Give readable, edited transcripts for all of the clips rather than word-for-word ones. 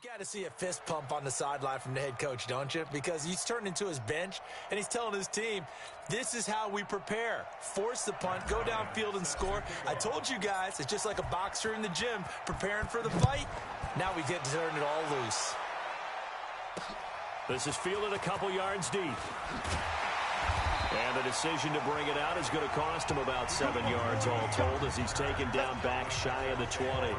You got to see a fist pump on the sideline from the head coach, don't you? Because he's turned into his bench, and he's telling his team, this is how we prepare. Force the punt, go downfield and score. I told you guys, it's just like a boxer in the gym preparing for the fight. Now we get to turn it all loose. This is fielded a couple yards deep. And the decision to bring it out is going to cost him about 7 yards all told as he's taken down back shy of the 20.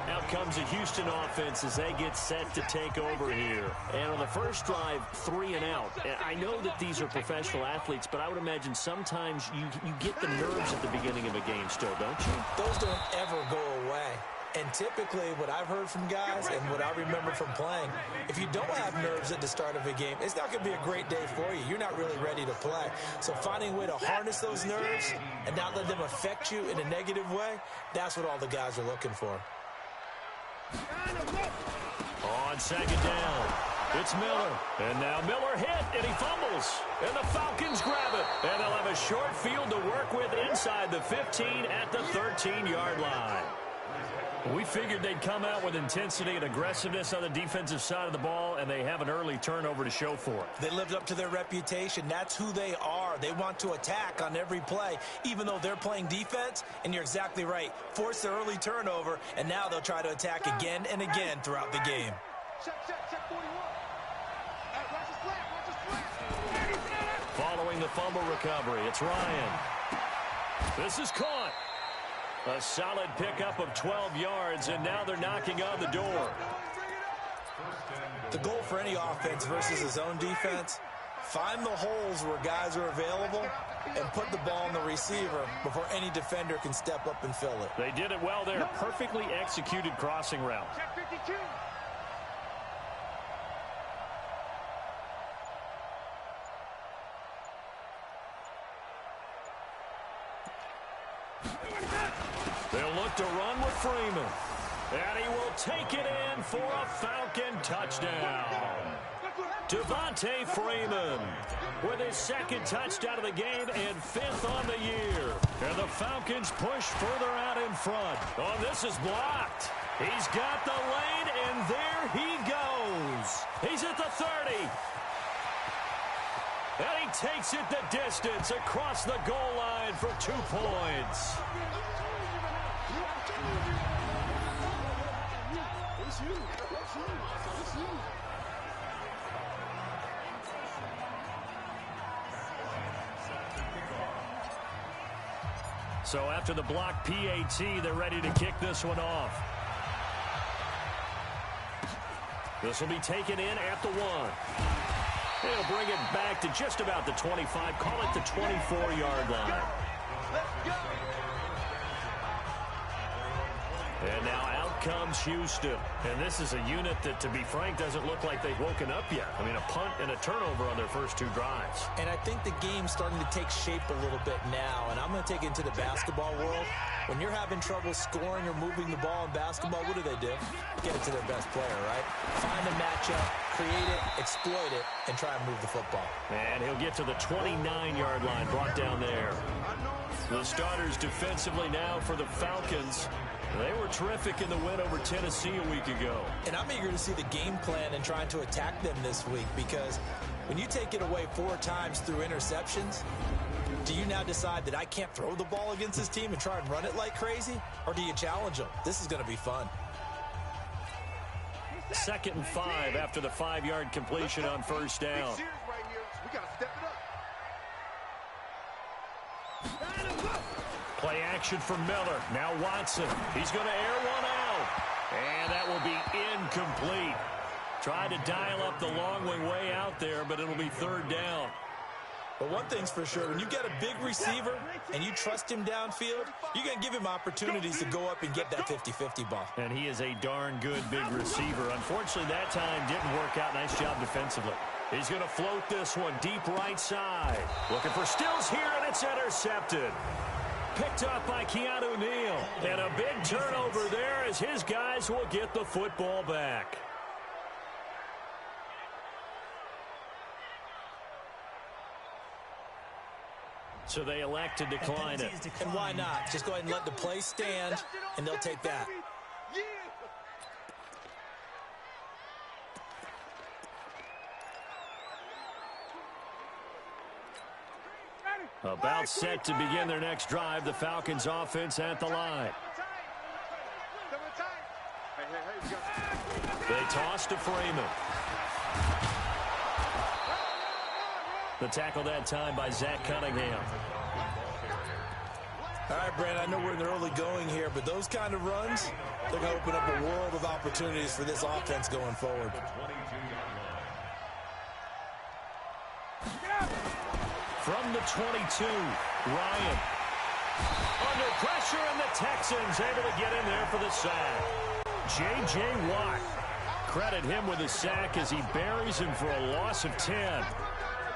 Out comes the Houston offense as they get set to take over here. And on the first drive, 3 and out. I know that these are professional athletes, but I would imagine sometimes you get the nerves at the beginning of a game still, don't you? Those don't ever go away. And typically, what I've heard from guys and what I remember from playing, if you don't have nerves at the start of a game, it's not going to be a great day for you. You're not really ready to play. So finding a way to harness those nerves and not let them affect you in a negative way, that's what all the guys are looking for. On second down, it's Miller. And now Miller hit, and he fumbles. And the Falcons grab it. And they'll have a short field to work with inside the 15 at the 13-yard line. We figured they'd come out with intensity and aggressiveness on the defensive side of the ball, and they have an early turnover to show for it. They lived up to their reputation. That's who they are. They want to attack on every play, even though they're playing defense. And you're exactly right. Force the early turnover, and now they'll try to attack again and again throughout the game. Following the fumble recovery, it's Ryan. This is caught. A solid pickup of 12 yards, and now they're knocking on the door. The goal for any offense versus his own defense, find the holes where guys are available and put the ball on the receiver before any defender can step up and fill it. They did it well there. Perfectly executed crossing route. They'll look to run with Freeman. And he will take it in for a Falcon touchdown. Devontae Freeman with his second touchdown of the game and 5th on the year. And the Falcons push further out in front. Oh, this is blocked. He's got the lane, and there he goes. He's at the 30. And he takes it the distance across the goal line for 2 points. So after the block PAT, they're ready to kick this one off. This will be taken in at the 1. They'll bring it back to just about the 25. Call it the 24-yard line. And now out comes Houston. And this is a unit that, to be frank, doesn't look like they've woken up yet. I mean, a punt and a turnover on their first 2 drives. And I think the game's starting to take shape a little bit now. And I'm going to take it into the basketball world. When you're having trouble scoring or moving the ball in basketball, what do? Get it to their best player, right? Find a matchup, create it, exploit it, and try and move the football. And he'll get to the 29-yard line, brought down there. The starters defensively now for the Falcons. They were terrific in the win over Tennessee a week ago. And I'm eager to see the game plan and trying to attack them this week, because when you take it away 4 times through interceptions, do you now decide that I can't throw the ball against this team and try and run it like crazy? Or do you challenge them? This is going to be fun. 2nd and 5 after the 5-yard completion on first down. Play action for Miller. Now Watson. He's going to air one out. And that will be incomplete. Tried to dial up the long way out there, but it'll be 3rd down. But one thing's for sure, when you got a big receiver and you trust him downfield, you're going to give him opportunities to go up and get that 50-50 ball. And he is a darn good big receiver. Unfortunately, that time didn't work out. Nice job defensively. He's going to float this one deep right side. Looking for Stills here, and it's intercepted. Picked up by Keanu Neal. And a big turnover there as his guys will get the football back. So they elect to decline it. And why not? Just go ahead and let the play stand, and they'll take that. About set to begin their next drive. The Falcons offense at the line. They toss to Freeman. The tackle that time by Zach Cunningham. All right, Brandon, I know we're in the early going here, but those kind of runs, they're going to open up a world of opportunities for this offense going forward. From the 22, Ryan. Under pressure, and the Texans able to get in there for the sack. J.J. Watt. Credit him with a sack as he buries him for a loss of 10.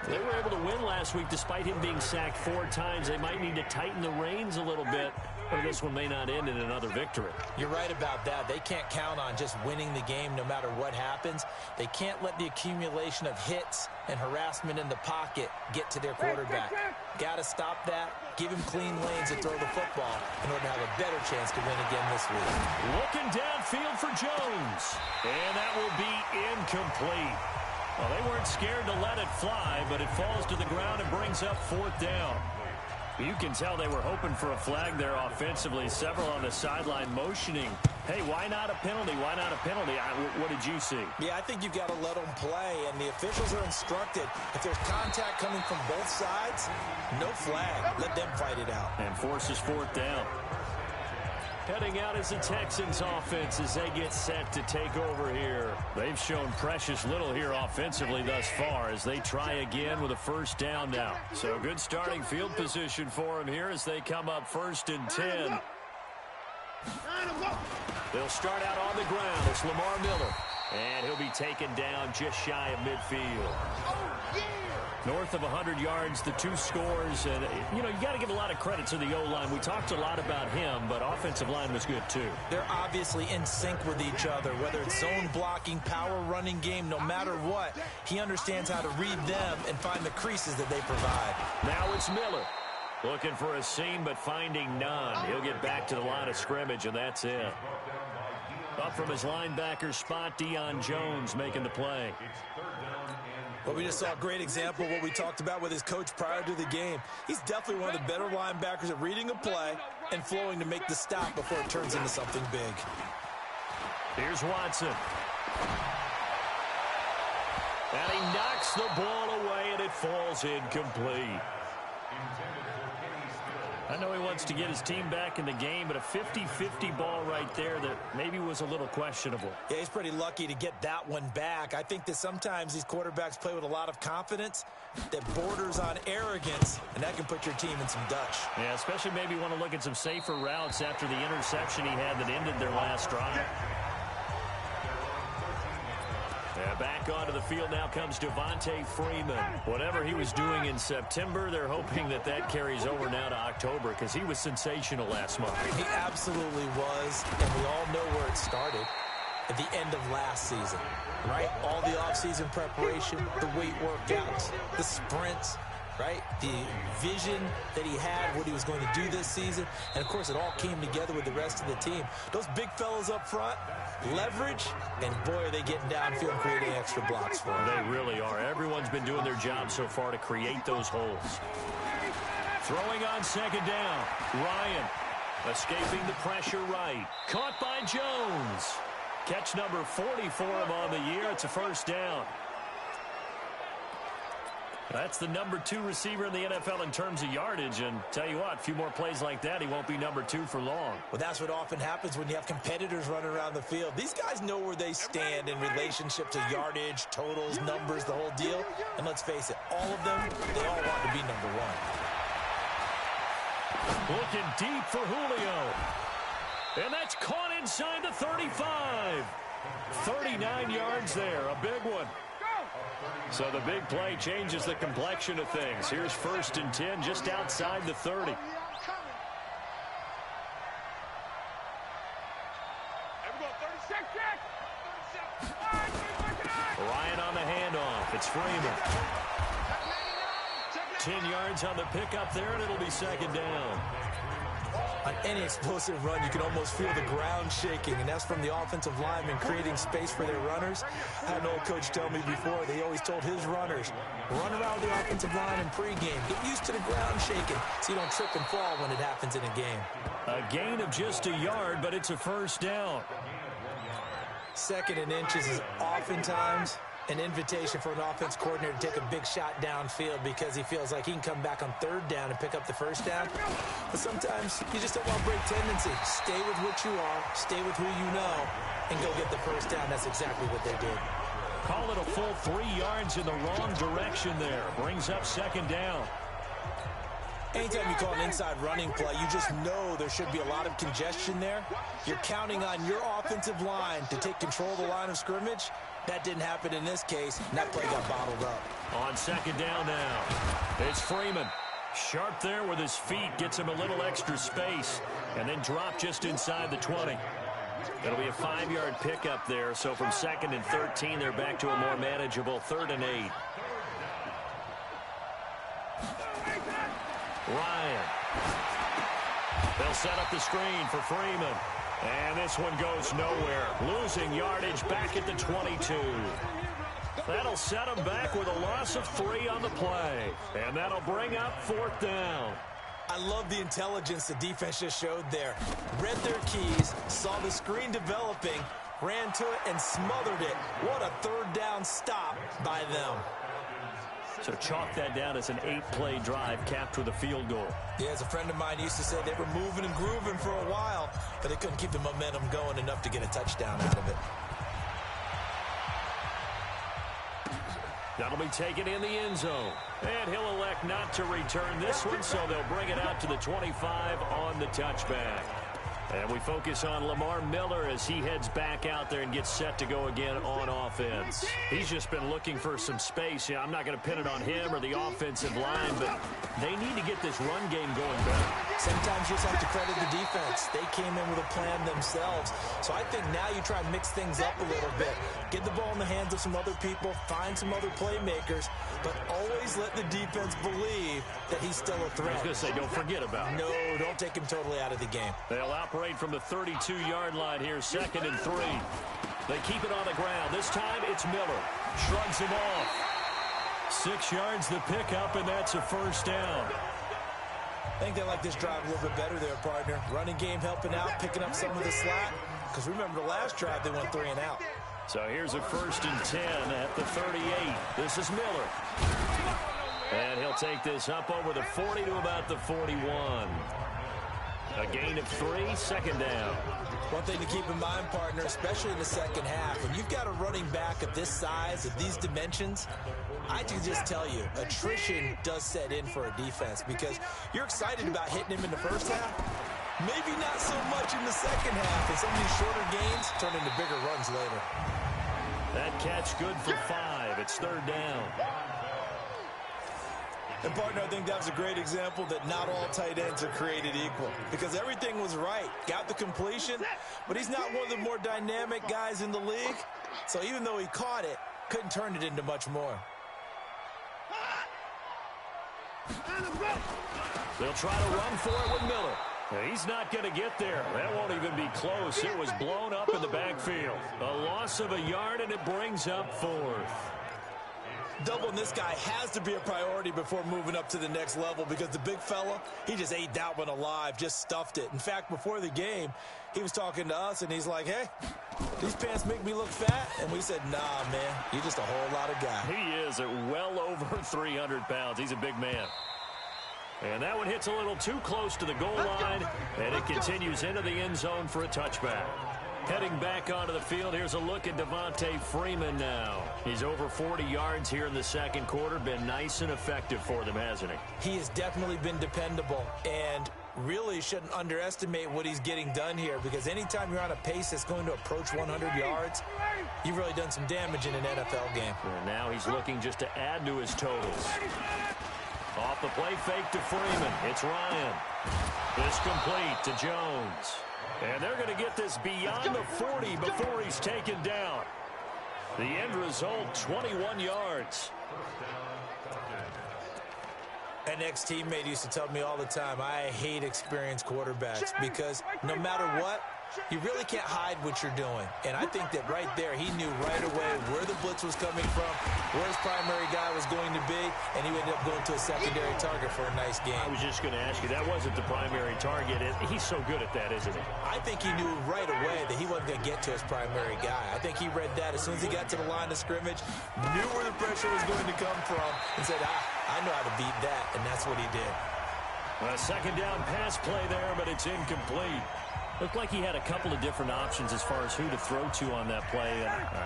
They were able to win last week despite him being sacked 4 times. They might need to tighten the reins a little bit, or this one may not end in another victory. You're right about that. They can't count on just winning the game no matter what happens. They can't let the accumulation of hits and harassment in the pocket get to their quarterback. Got to stop that. Give him clean lanes to throw the football in order to have a better chance to win again this week. Looking downfield for Jones. And that will be incomplete. Well, they weren't scared to let it fly, but it falls to the ground and brings up 4th down. You can tell they were hoping for a flag there offensively. Several on the sideline motioning. Hey, why not a penalty? Why not a penalty? What did you see? Yeah, I think you've got to let them play, and the officials are instructed. If there's contact coming from both sides, no flag. Let them fight it out. And forces 4th down. Heading out as the Texans offense as they get set to take over here. They've shown precious little here offensively thus far as they try again with a 1st down now. So good starting field position for them here as they come up 1st and 10. They'll start out on the ground. It's Lamar Miller. And he'll be taken down just shy of midfield. North of 100 yards, the 2 scores. And, you got to give a lot of credit to the O-line. We talked a lot about him, but offensive line was good, too. They're obviously in sync with each other, whether it's zone blocking, power running game, no matter what. He understands how to read them and find the creases that they provide. Now it's Miller. Looking for a seam, but finding none. He'll get back to the line of scrimmage, and that's it. Up from his linebacker spot, Deion Jones making the play. Well, we just saw a great example of what we talked about with his coach prior to the game. He's definitely one of the better linebackers at reading a play and flowing to make the stop before it turns into something big. Here's Watson. And he knocks the ball away, and it falls incomplete. I know he wants to get his team back in the game, but a 50-50 ball right there that maybe was a little questionable. Yeah, he's pretty lucky to get that one back. I think that sometimes these quarterbacks play with a lot of confidence that borders on arrogance, and that can put your team in some Dutch. Yeah, especially maybe want to look at some safer routes after the interception he had that ended their last drive. Back onto the field now comes Devontae Freeman. Whatever he was doing in September, they're hoping that carries over now to October because he was sensational last month. He absolutely was, and we all know where it started at the end of last season, right? All the offseason preparation, the weight workouts, the sprints, right? The vision that he had, what he was going to do this season, and, of course, it all came together with the rest of the team. Those big fellas up front, leverage, and boy, are they getting downfield and creating extra blocks for him. They really are. Everyone's been doing their job so far to create those holes. Throwing on 2nd down. Ryan escaping the pressure right. Caught by Jones. Catch number 40 for him on the year. It's a 1st down. That's the number 2 receiver in the NFL in terms of yardage, and tell you what, a few more plays like that, he won't be number 2 for long. Well, that's what often happens when you have competitors running around the field. These guys know where they stand in relationship to yardage, totals, numbers, the whole deal. And let's face it, all of them, they all want to be number 1. Looking deep for Julio. And that's caught inside the 35. 39 yards there, a big one. So the big play changes the complexion of things. Here's 1st and 10 just outside the 30. Ryan on the handoff. It's Freeman. 10 yards on the pickup there, and it'll be 2nd down. On any explosive run, you can almost feel the ground shaking, and that's from the offensive linemen creating space for their runners. I had an old coach tell me before, they always told his runners, run around the offensive line in pregame. Get used to the ground shaking so you don't trip and fall when it happens in a game. A gain of just a yard, but it's a first down. 2nd and inches is oftentimes an invitation for an offense coordinator to take a big shot downfield because he feels like he can come back on 3rd down and pick up the 1st down. But sometimes you just don't want to break tendency. Stay with what you are, stay with who you know, and go get the 1st down. That's exactly what they did. Call it a full 3 yards in the wrong direction there. Brings up 2nd down. Anytime you call an inside running play, you just know there should be a lot of congestion there. You're counting on your offensive line to take control of the line of scrimmage. That didn't happen in this case, and that play got bottled up. On 2nd down now, it's Freeman. Sharp there with his feet, gets him a little extra space, and then drop just inside the 20. It'll be a 5-yard pickup there, so from 2nd and 13, they're back to a more manageable 3rd and 8. Ryan. They'll set up the screen for Freeman. And this one goes nowhere. Losing yardage back at the 22. That'll set them back with a loss of 3 on the play. And that'll bring up 4th down. I love the intelligence the defense just showed there. Read their keys, saw the screen developing, ran to it, and smothered it. What a 3rd down stop by them. So chalk that down as an 8-play drive capped with a field goal. Yeah, as a friend of mine used to say, they were moving and grooving for a while, but they couldn't keep the momentum going enough to get a touchdown out of it. That'll be taken in the end zone. And he'll elect not to return this one, so they'll bring it out to the 25 on the touchback. And we focus on Lamar Miller as he heads back out there and gets set to go again on offense. He's just been looking for some space. Yeah, I'm not going to pin it on him or the offensive line, but they need to get this run game going better. Sometimes you just have to credit the defense. They came in with a plan themselves. So I think now you try and mix things up a little bit. Get the ball in the hands of some other people, find some other playmakers, but always let the defense believe that he's still a threat. I was going to say, don't forget about it. No, don't take him totally out of the game. They'll operate from the 32-yard line here, 2nd and 3. They keep it on the ground. This time it's Miller. Shrugs him off. 6 yards the pickup, and that's a 1st down. I think they like this drive a little bit better there, partner. Running game helping out, picking up some of the slack. Because remember the last drive, they went 3 and out. So here's a 1st and 10 at the 38. This is Miller. And he'll take this up over the 40 to about the 41. A gain of 3, 2nd down. One thing to keep in mind, partner, especially in the second half, when you've got a running back of this size, of these dimensions, I can just tell you, attrition does set in for a defense because you're excited about hitting him in the first half. Maybe not so much in the second half, and some of these shorter gains turn into bigger runs later. That catch good for 5. It's 3rd down. And, partner, I think that was a great example that not all tight ends are created equal because everything was right. Got the completion, but he's not one of the more dynamic guys in the league. So even though he caught it, couldn't turn it into much more. They'll try to run for it with Miller. He's not going to get there. That won't even be close. It was blown up in the backfield. A loss of a yard, and it brings up 4th. Doubling this guy has to be a priority before moving up to the next level because the big fella, he just ate that one alive, just stuffed it. In fact, before the game, he was talking to us, and he's like, hey, these pants make me look fat? And we said, nah, man, you're just a whole lot of guy. He is at well over 300 pounds. He's a big man. And that one hits a little too close to the goal line, and it continues into the end zone for a touchback. Heading back onto the field, here's a look at Devontae Freeman now. He's over 40 yards here in the second quarter. Been nice and effective for them, hasn't he? He has definitely been dependable, and really shouldn't underestimate what he's getting done here because anytime you're on a pace that's going to approach 100 yards, you've really done some damage in an NFL game. And now he's looking just to add to his totals. Off the play fake to Freeman. It's Ryan. It's complete to Jones. And they're going to get this beyond the 40 before he's taken down. The end result, 21 yards. An ex-teammate used to tell me all the time, I hate experienced quarterbacks because no matter what, you really can't hide what you're doing. And I think that right there, he knew right away where the blitz was coming from, where his primary guy was going to be, and he ended up going to a secondary target for a nice game. I was just going to ask you, that wasn't the primary target. He's so good at that, isn't he? I think he knew right away that he wasn't going to get to his primary guy. I think he read that as soon as he got to the line of scrimmage, knew where the pressure was going to come from, and said, I know how to beat that, and that's what he did. A second down pass play there, but it's incomplete. Looked like he had a couple of different options as far as who to throw to on that play.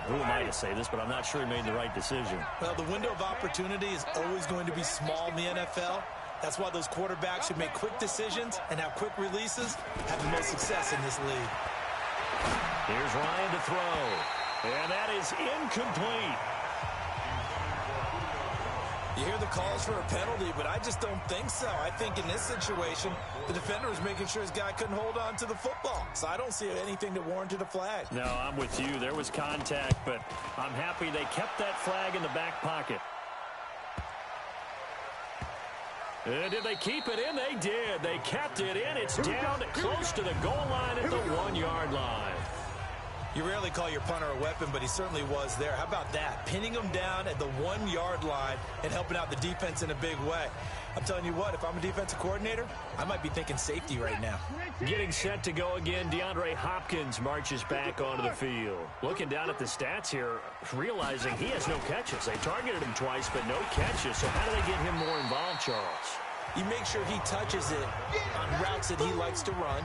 Who am I to say this, but I'm not sure he made the right decision. Well, the window of opportunity is always going to be small in the NFL. That's why those quarterbacks who make quick decisions and have quick releases have the most success in this league. Here's Ryan to throw, and that is incomplete. You hear the calls for a penalty, but I just don't think so. I think in this situation, the defender was making sure his guy couldn't hold on to the football. So I don't see anything that warranted a flag. No, I'm with you. There was contact, but I'm happy they kept that flag in the back pocket. And did they keep it in? They did. They kept it in. It's down close to the goal line at the 1-yard line. You rarely call your punter a weapon, but he certainly was there. How about that? Pinning him down at the 1-yard line and helping out the defense in a big way. I'm telling you what, if I'm a defensive coordinator, I might be thinking safety right now. Getting set to go again, DeAndre Hopkins marches back onto the field. Looking down at the stats here, realizing he has no catches. They targeted him twice, but no catches. So how do they get him more involved, Charles? You make sure he touches it on routes that he likes to run.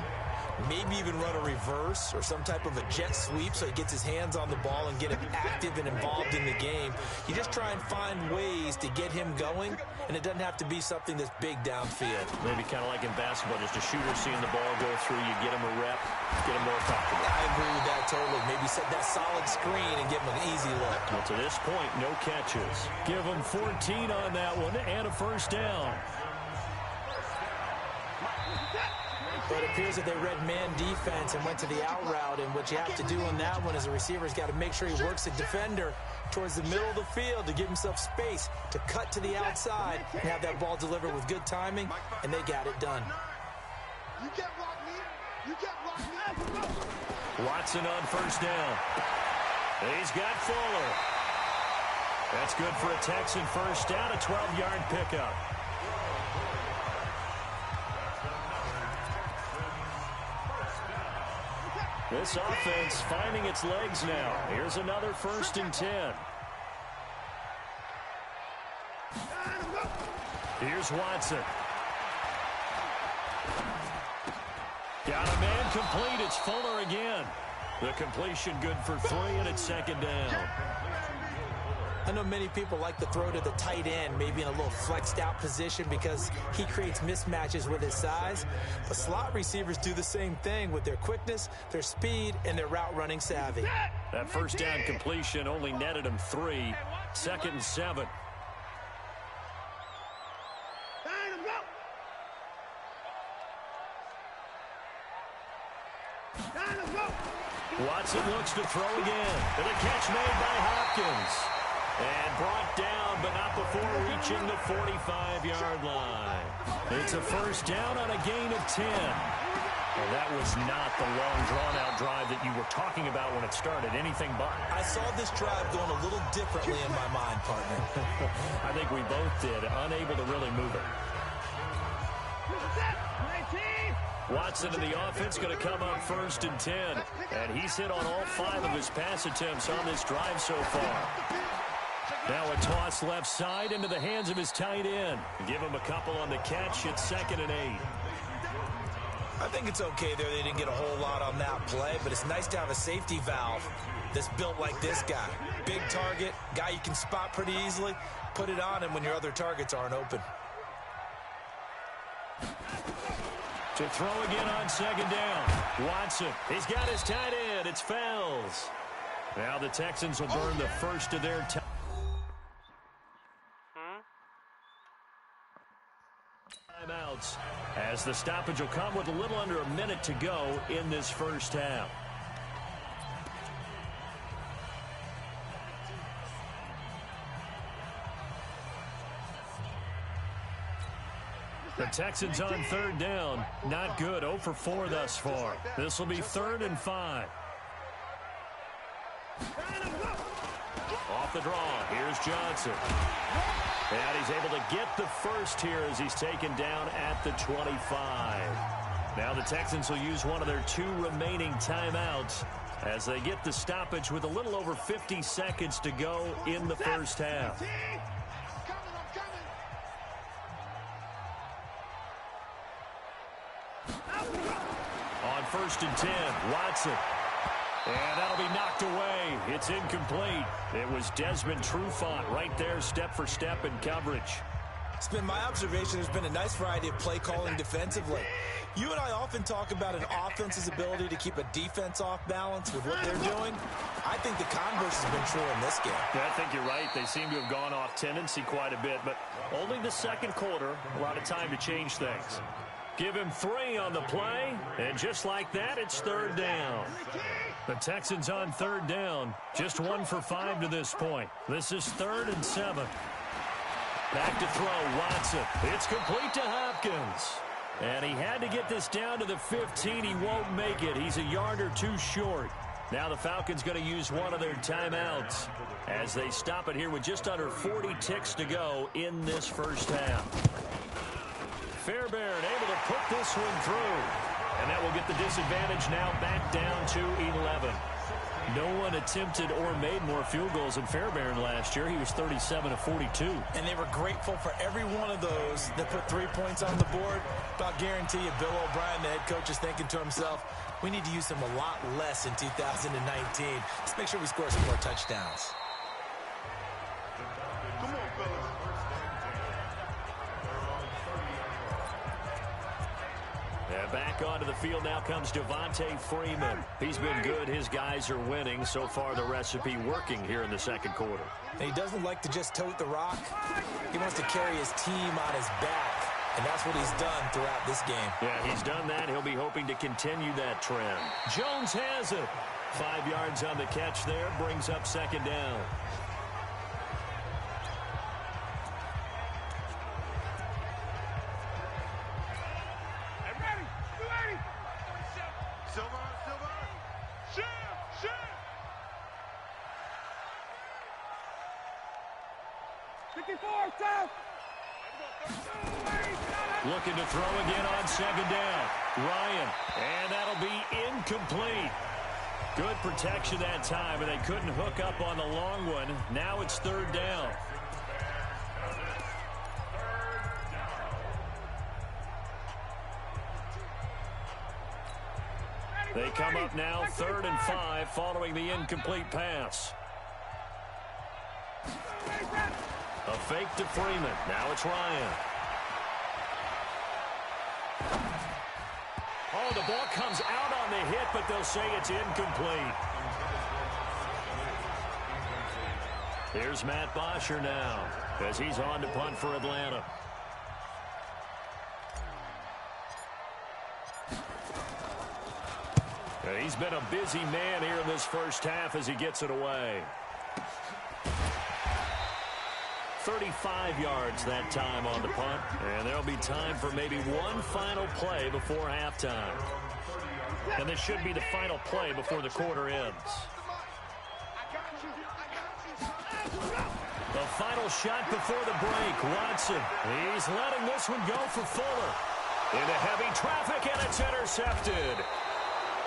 Maybe even run a reverse or some type of a jet sweep so he gets his hands on the ball and get him active and involved in the game. You just try and find ways to get him going, and it doesn't have to be something that's big downfield. Maybe kind of like in basketball, just a shooter seeing the ball go through, you get him a rep, get him more comfortable. I agree with that totally. Maybe set that solid screen and give him an easy look. Well, to this point, no catches. Give him 14 on that one and a first down. But it appears that they read man defense and went to the out route, and what you have to do on that one as a receiver is got to make sure he works the defender towards the middle of the field to give himself space to cut to the outside and have that ball delivered with good timing, and they got it done. Watson on first down. He's got Fuller. That's good for a Texan first down, a 12-yard pickup. This offense finding its legs now. Here's another 1st and 10. Here's Watson. Got a man complete. It's Fuller again. The completion good for 3, and it's 2nd down. I know many people like to throw to the tight end, maybe in a little flexed out position because he creates mismatches with his size. But slot receivers do the same thing with their quickness, their speed, and their route running savvy. That first down completion only netted him 3. 2nd and 7. Watson looks to throw again. And a catch made by Hopkins. And brought down, but not before reaching the 45-yard line. It's a first down on a gain of 10. Well, that was not the long, drawn-out drive that you were talking about when it started. Anything but. I saw this drive going a little differently in my mind, partner. I think we both did, unable to really move it. Watson in the offense going to come up 1st and 10. And he's hit on all 5 of his pass attempts on this drive so far. Now a toss left side into the hands of his tight end. Give him a couple on the catch. It's 2nd and 8. I think it's okay there. They didn't get a whole lot on that play, but it's nice to have a safety valve that's built like this guy. Big target, guy you can spot pretty easily. Put it on him when your other targets aren't open. To throw again on 2nd down. Watson, he's got his tight end. It's Fells. Now the Texans will burn the first of their timeouts, as the stoppage will come with a little under a minute to go in this first half. The Texans on third down. Not good. 0 for 4 thus far. This will be 3rd and 5. Off the draw. Here's Johnson. And he's able to get the first here as he's taken down at the 25. Now the Texans will use one of their 2 remaining timeouts as they get the stoppage with a little over 50 seconds to go in the first half. On 1st and 10, Watson. And that'll be knocked away. It's incomplete. It was Desmond Trufant right there, step for step in coverage. It's been my observation there's been a nice variety of play calling defensively. You and I often talk about an offense's ability to keep a defense off balance with what they're doing. I think the converse has been true in this game. Yeah, I think you're right. They seem to have gone off tendency quite a bit, but only the second quarter, a lot of time to change things. Give him 3 on the play, and just like that, it's 3rd down. The Texans on 3rd down, just 1 for 5 to this point. This is 3rd and 7. Back to throw, Watson. It's complete to Hopkins. And he had to get this down to the 15. He won't make it. He's a yard or 2 short. Now the Falcons going to use one of their timeouts as they stop it here with just under 40 ticks to go in this first half. Fairbairn able to put this one through. And that will get the disadvantage now back down to 11. No one attempted or made more field goals than Fairbairn last year. He was 37 of 42. And they were grateful for every one of those that put 3 points on the board. But I'll guarantee you, Bill O'Brien, the head coach, is thinking to himself, we need to use him a lot less in 2019. Let's make sure we score some more touchdowns. Come on, fellas. Back onto the field now comes Devontae Freeman. He's been good. His guys are winning. So far, the recipe working here in the second quarter. And he doesn't like to just tote the rock. He wants to carry his team on his back. And that's what he's done throughout this game. Yeah, he's done that. He'll be hoping to continue that trend. Jones has it. 5 yards on the catch there. Brings up 2nd down. Looking to throw again on 2nd down. Ryan, and that'll be incomplete. Good protection that time, and they couldn't hook up on the long one. Now it's 3rd down. They come up now 3rd and 5 following the incomplete pass. A fake to Freeman. Now it's Ryan. Oh, the ball comes out on the hit, but they'll say it's incomplete. Here's Matt Bosher now as he's on to punt for Atlanta. And he's been a busy man here in this first half as he gets it away. 35 yards that time on the punt, and there'll be time for maybe one final play before halftime. And this should be the final play before the quarter ends. The final shot before the break. Watson, he's letting this one go for Fuller. Into heavy traffic, and it's intercepted.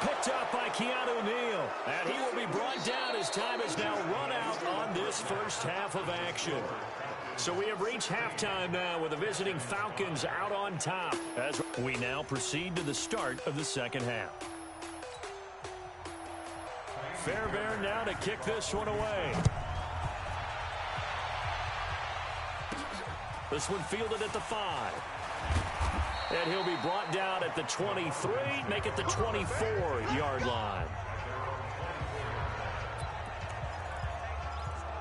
Picked up by Keanu Neal, and he will be brought down as time is now run out on this first half of action. So we have reached halftime now with the visiting Falcons out on top as we now proceed to the start of the second half. Fairbairn now to kick this one away. This one fielded at the 5. And he'll be brought down at the 23, make it the 24-yard line.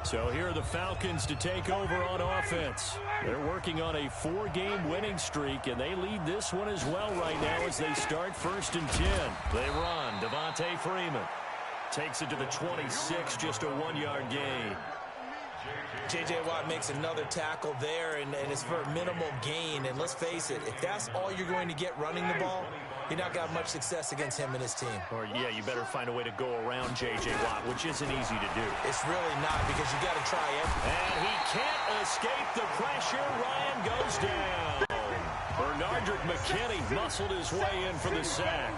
So here are the Falcons to take over on offense. They're working on a 4-game winning streak, and they lead this one as well right now as they start 1st and 10. They run. Devontae Freeman takes it to the 26, just a 1-yard gain. J.J. Watt makes another tackle there, and it's for a minimal gain. And let's face it, if that's all you're going to get running the ball, you're not got much success against him and his team. Or, yeah, you better find a way to go around J.J. Watt, which isn't easy to do. It's really not, because you got to try everything. And he can't escape the pressure. Ryan goes down. Bernardrick McKinney muscled his way in for the sack.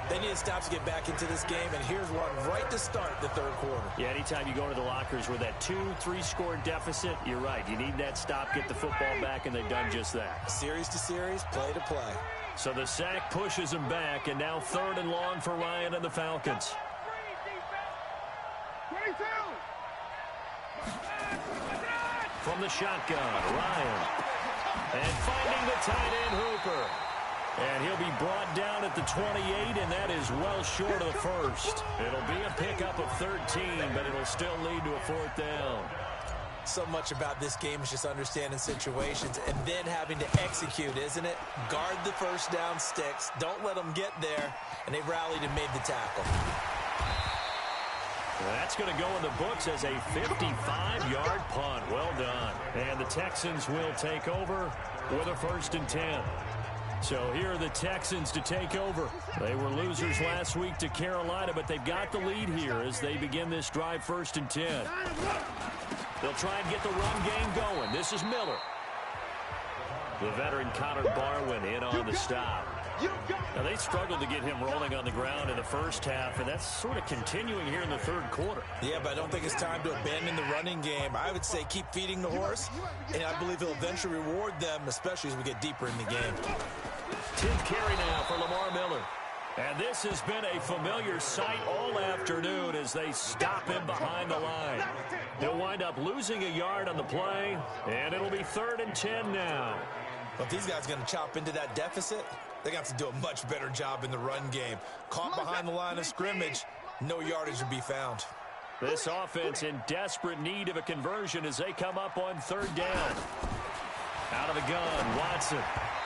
They need to stop to get back into this game, and here's one right to start the third quarter. Yeah, anytime you go to the lockers with that 2-3 score deficit, you're right. You need that stop, get the football back, and they've done just that. Series to series, play to play. So the sack pushes him back, and now 3rd and long for Ryan and the Falcons. From the shotgun, Ryan. And finding the tight end, Hooper. And he'll be brought down at the 28, and that is well short of the first. It'll be a pickup of 13, but it'll still lead to a 4th down. So much about this game is just understanding situations and then having to execute, isn't it? Guard the first down sticks. Don't let them get there. And they rallied and made the tackle. That's going to go in the books as a 55-yard punt. Well done. And the Texans will take over with a 1st and 10. So here are the Texans to take over. They were losers last week to Carolina, but they've got the lead here as they begin this drive 1st and 10. They'll try and get the run game going. This is Miller. The veteran Connor Barwin in on the stop. Now, they struggled to get him rolling on the ground in the first half, and that's sort of continuing here in the 3rd quarter. Yeah, but I don't think it's time to abandon the running game. I would say keep feeding the horse, and I believe he'll eventually reward them, especially as we get deeper in the game. 10th carry now for Lamar Miller. And this has been a familiar sight all afternoon as they stop him behind the line. He'll wind up losing a yard on the play, and it'll be 3rd and 10 now. But if these guys are going to chop into that deficit, they're going to have to do a much better job in the run game. Caught behind the line of scrimmage, no yardage would be found. This offense in desperate need of a conversion as they come up on 3rd down. Out of the gun, Watson.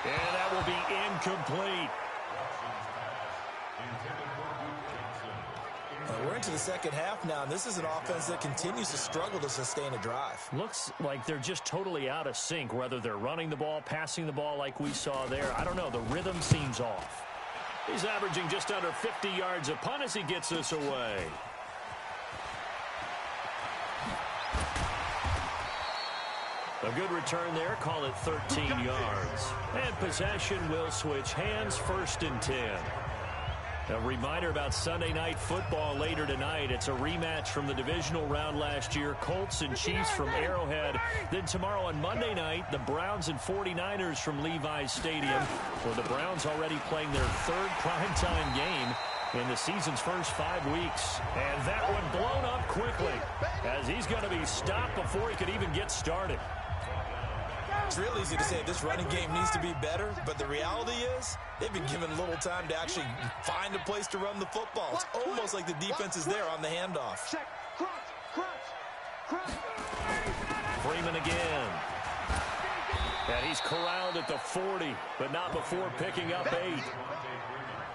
And that will be incomplete. We're into the second half now, and this is an offense that continues to struggle to sustain a drive. Looks like they're just totally out of sync, whether they're running the ball, passing the ball like we saw there. I don't know. The rhythm seems off. He's averaging just under 50 yards a punt as he gets this away. A good return there. Call it 13 yards. And possession will switch hands. 1st and 10. A reminder about Sunday Night Football later tonight. It's a rematch from the divisional round last year. Colts and Chiefs from Arrowhead. Then tomorrow on Monday night, the Browns and 49ers from Levi's Stadium, where the Browns already playing their 3rd primetime game in the season's first 5 weeks. And that one blown up quickly as he's going to be stopped before he could even get started. It's real easy to say this running game needs to be better, but the reality is they've been given little time to actually find a place to run the football. It's almost like the defense is there on the handoff. Freeman again. And he's corralled at the 40, but not before picking up 8.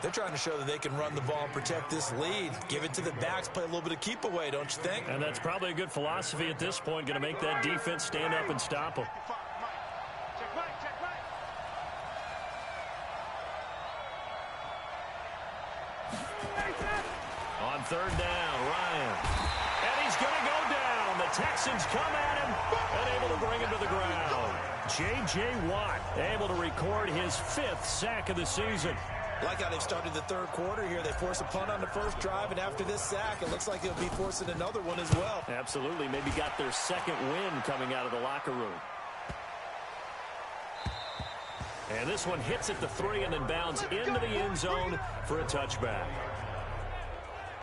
They're trying to show that they can run the ball and protect this lead. Give it to the backs, play a little bit of keep away, don't you think? And that's probably a good philosophy at this point, going to make that defense stand up and stop them. On 3rd down, Ryan. And he's going to go down. The Texans come at him and able to bring him to the ground. J.J. Watt able to record his 5th sack of the season. Like how they've started the 3rd quarter here. They force a punt on the first drive, and after this sack, it looks like they'll be forcing another one as well. Absolutely. Maybe got their 2nd win coming out of the locker room. And this one hits at the 3 and then bounds into the end zone for a touchback.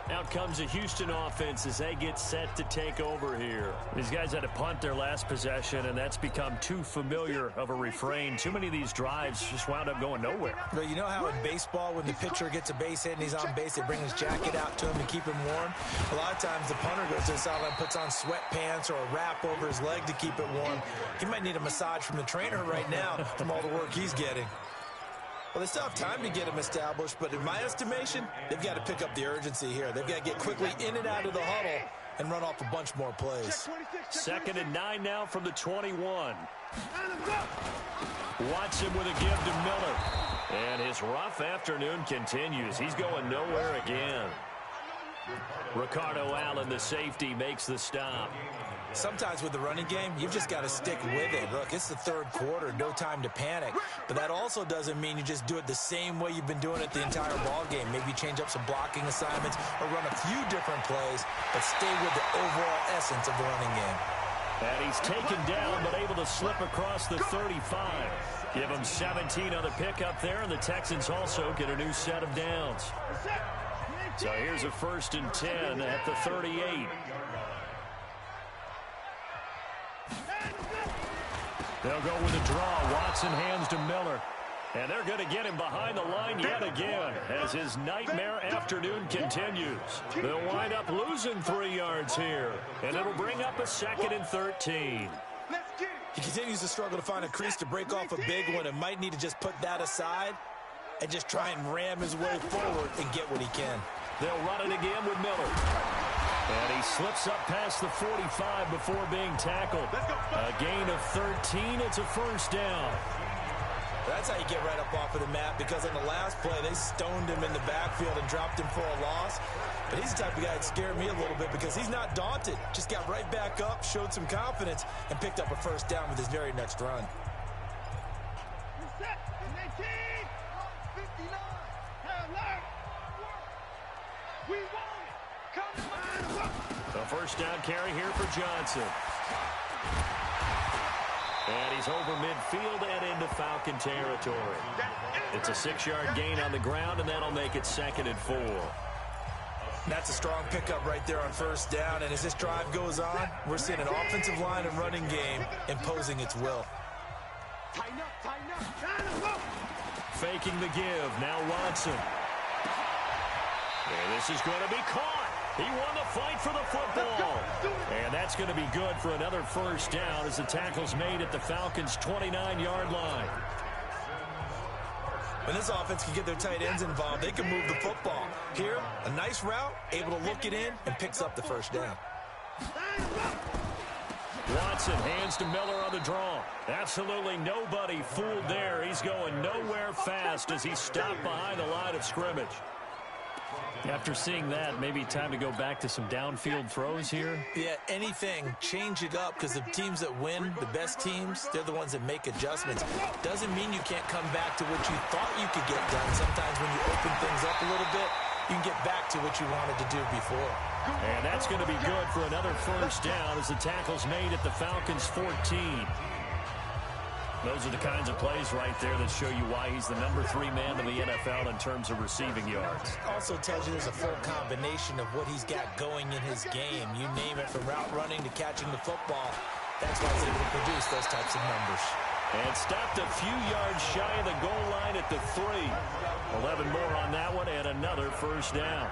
Out comes the Houston offense as they get set to take over here. These guys had to punt their last possession, and that's become too familiar of a refrain. Too many of these drives just wound up going nowhere. But you know how in baseball, when the pitcher gets a base hit and he's on base, they bring his jacket out to him to keep him warm? A lot of times the punter goes to the sideline, puts on sweatpants or a wrap over his leg to keep it warm. He might need a massage from the trainer right now from all the work he's getting. Well, they still have time to get them established, but in my estimation, they've got to pick up the urgency here. They've got to get quickly in and out of the huddle and run off a bunch more plays. 2nd and 9 now from the 21. Watson with a give to Miller. And his rough afternoon continues. He's going nowhere again. Ricardo Allen, the safety, makes the stop. Sometimes with the running game, you've just got to stick with it. Look, it's the 3rd quarter, no time to panic. But that also doesn't mean you just do it the same way you've been doing it the entire ball game. Maybe change up some blocking assignments or run a few different plays, but stay with the overall essence of the running game. And he's taken down, but able to slip across the 35. Give him 17 on the pickup there, and the Texans also get a new set of downs. So here's a 1st and 10 at the 38. They'll go with a draw. Watson hands to Miller. And they're going to get him behind the line yet again as his nightmare afternoon continues. They'll wind up losing 3 yards here. And it'll bring up a 2nd and 13. He continues to struggle to find a crease to break off a big one and might need to just put that aside and just try and ram his way forward and get what he can. They'll run it again with Miller. And he slips up past the 45 before being tackled. A gain of 13. It's a 1st down. That's how you get right up off of the mat, because on the last play, they stoned him in the backfield and dropped him for a loss. But he's the type of guy that scared me a little bit because he's not daunted. Just got right back up, showed some confidence, and picked up a 1st down with his very next run. The 1st down carry here for Johnson. And he's over midfield and into Falcon territory. It's a 6-yard gain on the ground, and that'll make it 2nd and 4. That's a strong pickup right there on 1st down, and as this drive goes on, we're seeing an offensive line and running game imposing its will. Faking the give, now Watson. And this is going to be caught. He won the fight for the football. And that's going to be good for another 1st down as the tackle's made at the Falcons' 29-yard line. When this offense can get their tight ends involved, they can move the football. Here, a nice route, able to look it in, and picks up the 1st down. Watson hands to Miller on the draw. Absolutely nobody fooled there. He's going nowhere fast as he's stopped behind the line of scrimmage. After seeing that, maybe time to go back to some downfield throws here. Yeah, anything. Change it up, because the teams that win, the best teams, they're the ones that make adjustments. Doesn't mean you can't come back to what you thought you could get done. Sometimes when you open things up a little bit, you can get back to what you wanted to do before. And that's going to be good for another 1st down as the tackle's made at the Falcons' 14. Those are the kinds of plays right there that show you why he's the number 3 man in the NFL in terms of receiving yards. Also tells you there's a full combination of what he's got going in his game. You name it, from route running to catching the football. That's why he's able to produce those types of numbers. And stopped a few yards shy of the goal line at the 3. 11 more on that one and another 1st down.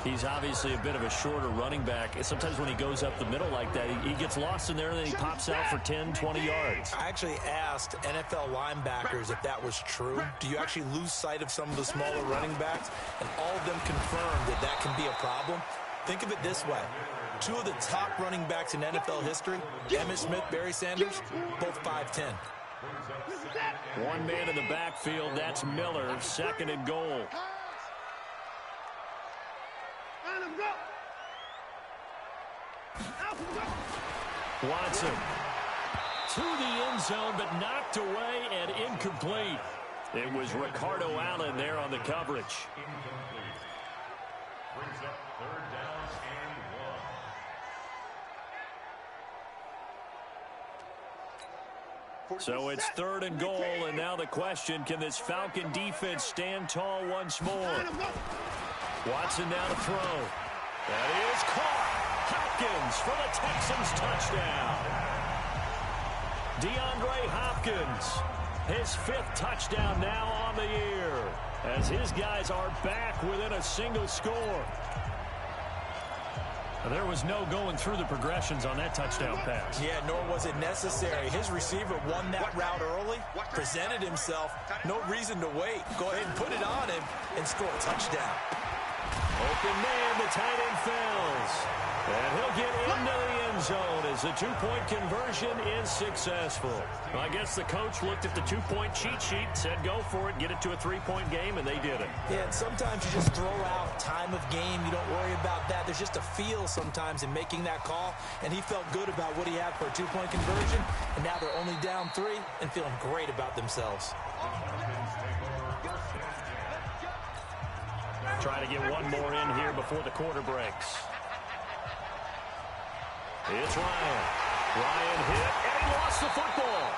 He's obviously a bit of a shorter running back. Sometimes when he goes up the middle like that, he gets lost in there and then he pops out for 10, 20 yards. I actually asked NFL linebackers if that was true. Do you actually lose sight of some of the smaller running backs? And all of them confirmed that that can be a problem. Think of it this way. 2 of the top running backs in NFL history, Emmitt Smith, Barry Sanders, both 5'10". 1 man in the backfield, that's Miller, 2nd and goal. Watson to the end zone, but knocked away and incomplete. It was Ricardo Allen there on the coverage. Brings up 3rd down and 1. So it's 3rd and goal, and now the question, can this Falcon defense stand tall once more? Watson now to throw. That is caught. Hopkins for the Texans touchdown. DeAndre Hopkins, his 5th touchdown now on the year, as his guys are back within a single score. There was no going through the progressions on that touchdown pass. Yeah, nor was it necessary. His receiver won that route early, presented himself, no reason to wait. Go ahead and put it on him and score a touchdown. Open man, the tight end falls. And he'll get into the end zone as the two-point conversion is successful. Well, I guess the coach looked at the two-point cheat sheet, said go for it, get it to a three-point game, and they did it. Yeah, and sometimes you just throw out time of game. You don't worry about that. There's just a feel sometimes in making that call, and he felt good about what he had for a two-point conversion, and now they're only down 3 and feeling great about themselves. Try to get one more in here before the quarter breaks. It's Ryan. Ryan hit, and he lost the football.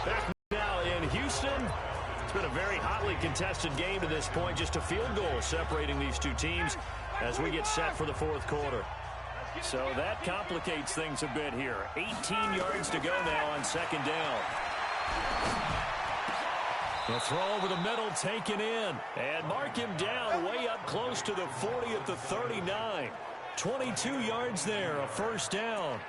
Back now in Houston. It's been a very hotly contested game to this point. Just a field goal separating these two teams as we get set for the fourth quarter. So that complicates things a bit here. 18 yards to go now on second down. The throw over the middle taken in. And mark him down way up close to the 40 at the 39. 22 yards there, a first down.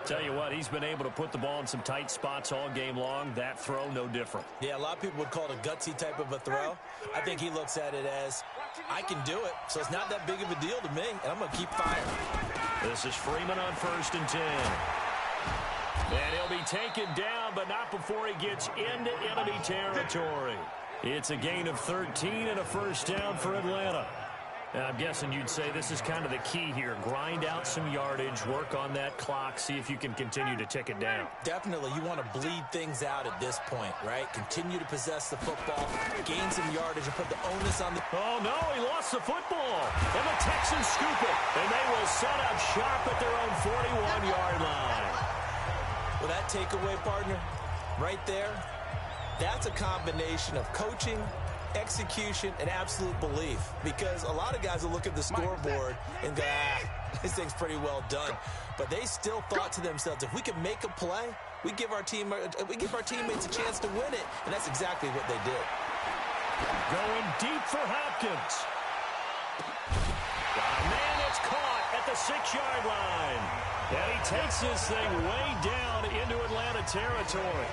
Tell you what, he's been able to put the ball in some tight spots all game long. That throw, no different. Yeah, a lot of people would call it a gutsy type of a throw. I think he looks at it as, I can do it, so it's not that big of a deal to me, and I'm going to keep firing. This is Freeman on 1st and 10. And he'll be taken down, but not before he gets into enemy territory. It's a gain of 13 and a first down for Atlanta. And I'm guessing you'd say this is kind of the key here. Grind out some yardage, work on that clock, see if you can continue to tick it down. Definitely. You want to bleed things out at this point, right? Continue to possess the football, gain some yardage, and put the onus on the... Oh, no, he lost the football. And the Texans scoop it. And they will set up sharp at their own 41-yard line. Well, that takeaway, partner, right there, that's a combination of coaching, execution, and absolute belief. Because a lot of guys will look at the scoreboard and go, this thing's pretty well done. But they still thought to themselves, if we can make a play, we give our teammates a chance to win it. And that's exactly what they did. Going deep for Hopkins. Man, it's caught at the 6-yard line. And he takes this thing way down into Atlanta territory.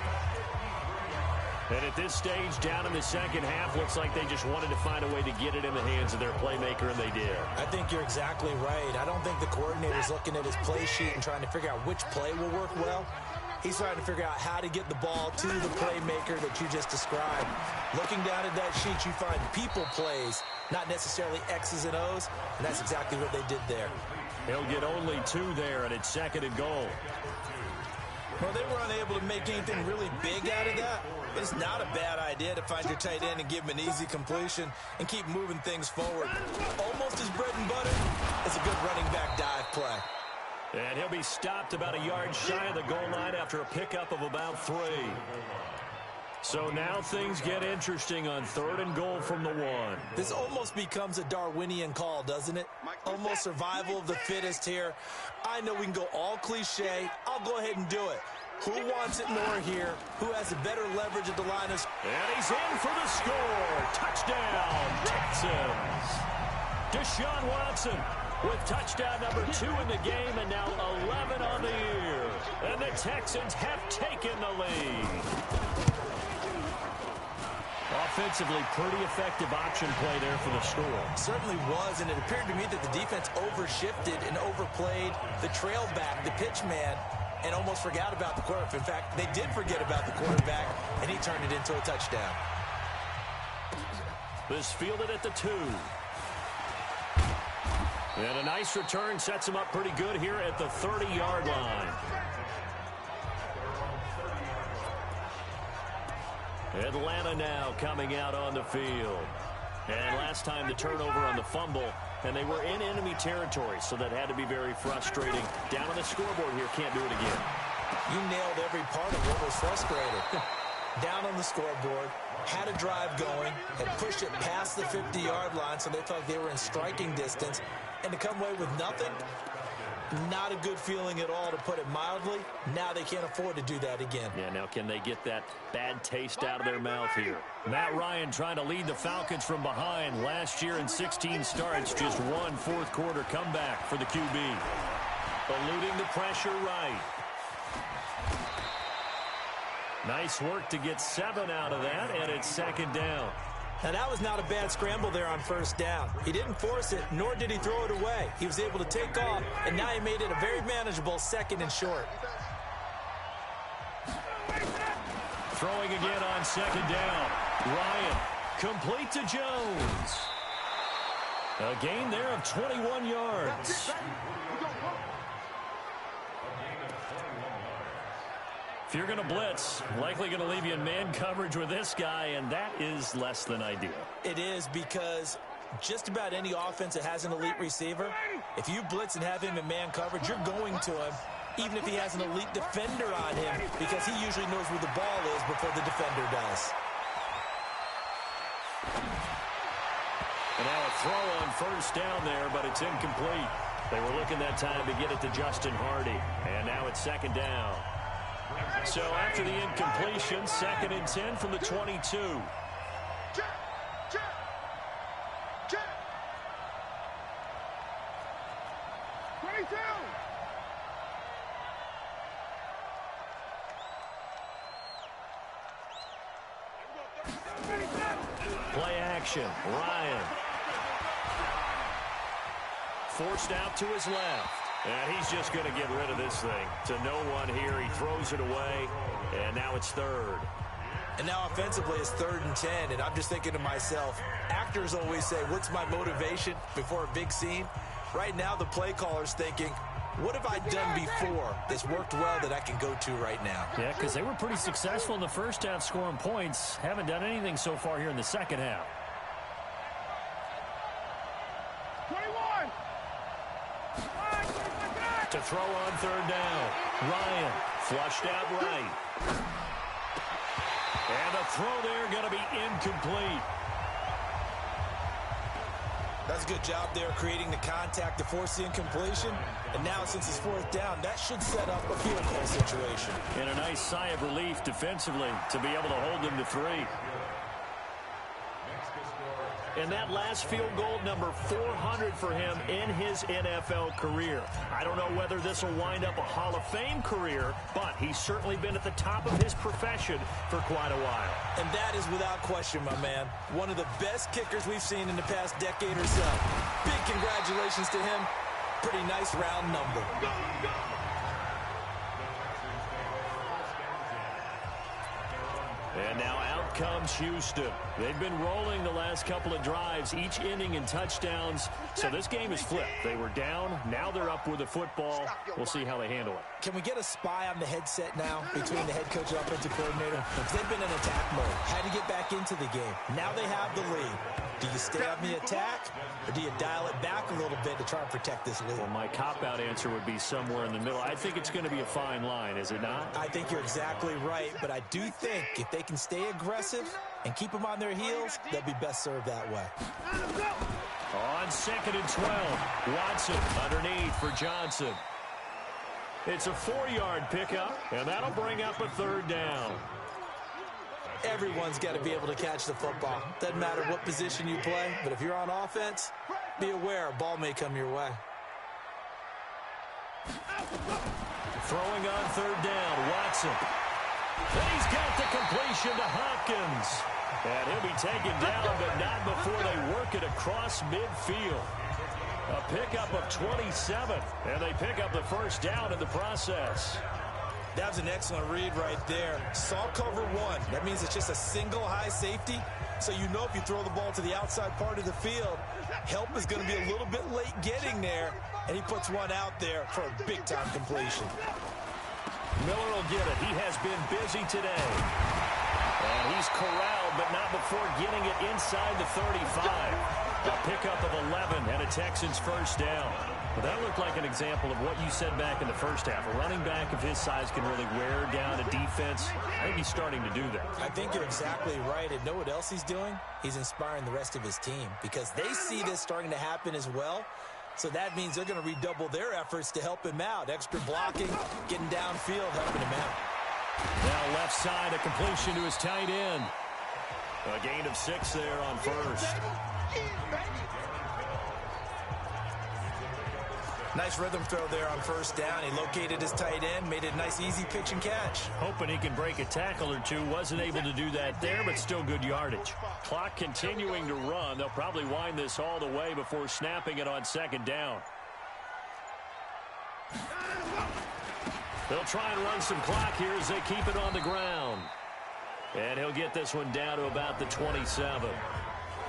And at this stage, down in the second half, looks like they just wanted to find a way to get it in the hands of their playmaker, and they did. I think you're exactly right. I don't think the coordinator's looking at his play sheet and trying to figure out which play will work well. He's trying to figure out how to get the ball to the playmaker that you just described. Looking down at that sheet, you find people plays, not necessarily X's and O's, and that's exactly what they did there. He'll get only 2 there, and it's 2nd and goal. Well, they were unable to make anything really big out of that, but it's not a bad idea to find your tight end and give him an easy completion and keep moving things forward. Almost his bread and butter. It's a good running back dive play. And he'll be stopped about a yard shy of the goal line after a pickup of about 3. So now things get interesting on 3rd and goal from the 1. This almost becomes a Darwinian call, doesn't it? Almost survival of the fittest here. I know we can go all cliche. I'll go ahead and do it. Who wants it more here? Who has a better leverage at the line of... And he's in for the score. Touchdown, Texans. Deshaun Watson with touchdown number 2 in the game, and now 11 on the year. And the Texans have taken the lead. Offensively, pretty effective option play there for the score. Certainly was, and it appeared to me that the defense overshifted and overplayed the trail back, the pitch man, and almost forgot about the quarterback. In fact, they did forget about the quarterback, and he turned it into a touchdown. This fielded at the 2. And a nice return sets him up pretty good here at the 30-yard line. Atlanta now coming out on the field. And last time the turnover on the fumble, and they were in enemy territory, so that had to be very frustrating. Down on the scoreboard here, can't do it again. You nailed every part of what was frustrating. Down on the scoreboard, had a drive going, and pushed it past the 50-yard line, so they thought they were in striking distance. And to come away with nothing, not a good feeling at all, to put it mildly. Now they can't afford to do that again. Yeah, now can they get that bad taste out of their mouth here? Matt Ryan trying to lead the Falcons from behind. Last year in 16 starts, just 1 fourth-quarter comeback for the QB. Eluding the pressure right. Nice work to get 7 out of that, and it's 2nd down. Now, that was not a bad scramble there on first down. He didn't force it, nor did he throw it away. He was able to take off, and now he made it a very manageable second and short. Throwing again on second down. Ryan, complete to Jones. A gain there of 21 yards. If you're going to blitz, likely going to leave you in man coverage with this guy, and that is less than ideal. It is, because just about any offense that has an elite receiver, if you blitz and have him in man coverage, you're going to him, even if he has an elite defender on him, because he usually knows where the ball is before the defender does. And now a throw on first down there, but it's incomplete. They were looking that time to get it to Justin Hardy, and now it's second down. So after the incompletion, 2nd and 10 from the 22. Play action. Ryan. Forced out to his left. And he's just going to get rid of this thing. To no one here. He throws it away. And now it's 3rd. And now offensively it's 3rd and 10. And I'm just thinking to myself, actors always say, what's my motivation before a big scene? Right now the play caller's thinking, what have I done before that's worked well that I can go to right now? Yeah, because they were pretty successful in the first half scoring points. Haven't done anything so far here in the second half. 21. To throw on 3rd down. Ryan flushed out right. And the throw there going to be incomplete. That's a good job there creating the contact to force the incompletion. And now since it's 4th down, that should set up a field goal situation. And a nice sigh of relief defensively to be able to hold them to 3. And that last field goal, number 400 for him in his NFL career. I don't know whether this will wind up a Hall of Fame career, but he's certainly been at the top of his profession for quite a while. And that is without question, my man. One of the best kickers we've seen in the past decade or so. Big congratulations to him. Pretty nice round number. And now out comes Houston. They've been rolling the last couple of drives, each inning in touchdowns. So this game is flipped. They were down. Now they're up with the football. We'll see how they handle it. Can we get a spy on the headset now between the head coach and offensive coordinator? They've been in attack mode. Had to get back into the game. Now they have the lead. Do you stay on the attack, or do you dial it back a little bit to try and protect this lead? Well, my cop-out answer would be somewhere in the middle. I think it's going to be a fine line, is it not? I think you're exactly right, but I do think if they can stay aggressive and keep them on their heels, they'll be best served that way. On 2nd and 12, Watson underneath for Johnson. It's a 4-yard pickup, and that'll bring up a 3rd down. Everyone's got to be able to catch the football. Doesn't matter what position you play, but if you're on offense, be aware a ball may come your way. Throwing on 3rd down, Watson. And he's got the completion to Hopkins. And he'll be taken down, but not before they work it across midfield. A pickup of 27, and they pick up the 1st down in the process. That was an excellent read right there. Saw cover 1. That means it's just a single high safety. So you know if you throw the ball to the outside part of the field, help is going to be a little bit late getting there. And he puts one out there for a big-time completion. Miller will get it. He has been busy today. And he's corralled, but not before getting it inside the 35. A pickup of 11 and a Texans 1st down. Well, that looked like an example of what you said back in the first half. A running back of his size can really wear down a defense. I think he's starting to do that. I think you're exactly right. And know what else he's doing? He's inspiring the rest of his team because they see this starting to happen as well. So that means they're going to redouble their efforts to help him out. Extra blocking, getting downfield, helping him out. Now left side, a completion to his tight end. A gain of 6 there on 1st. Nice rhythm throw there on first down. He located his tight end, made it a nice, easy pitch and catch. Hoping he can break a tackle or two. Wasn't able to do that there, but still good yardage. Clock continuing to run. They'll probably wind this all the way before snapping it on second down. They'll try and run some clock here as they keep it on the ground. And he'll get this one down to about the 27.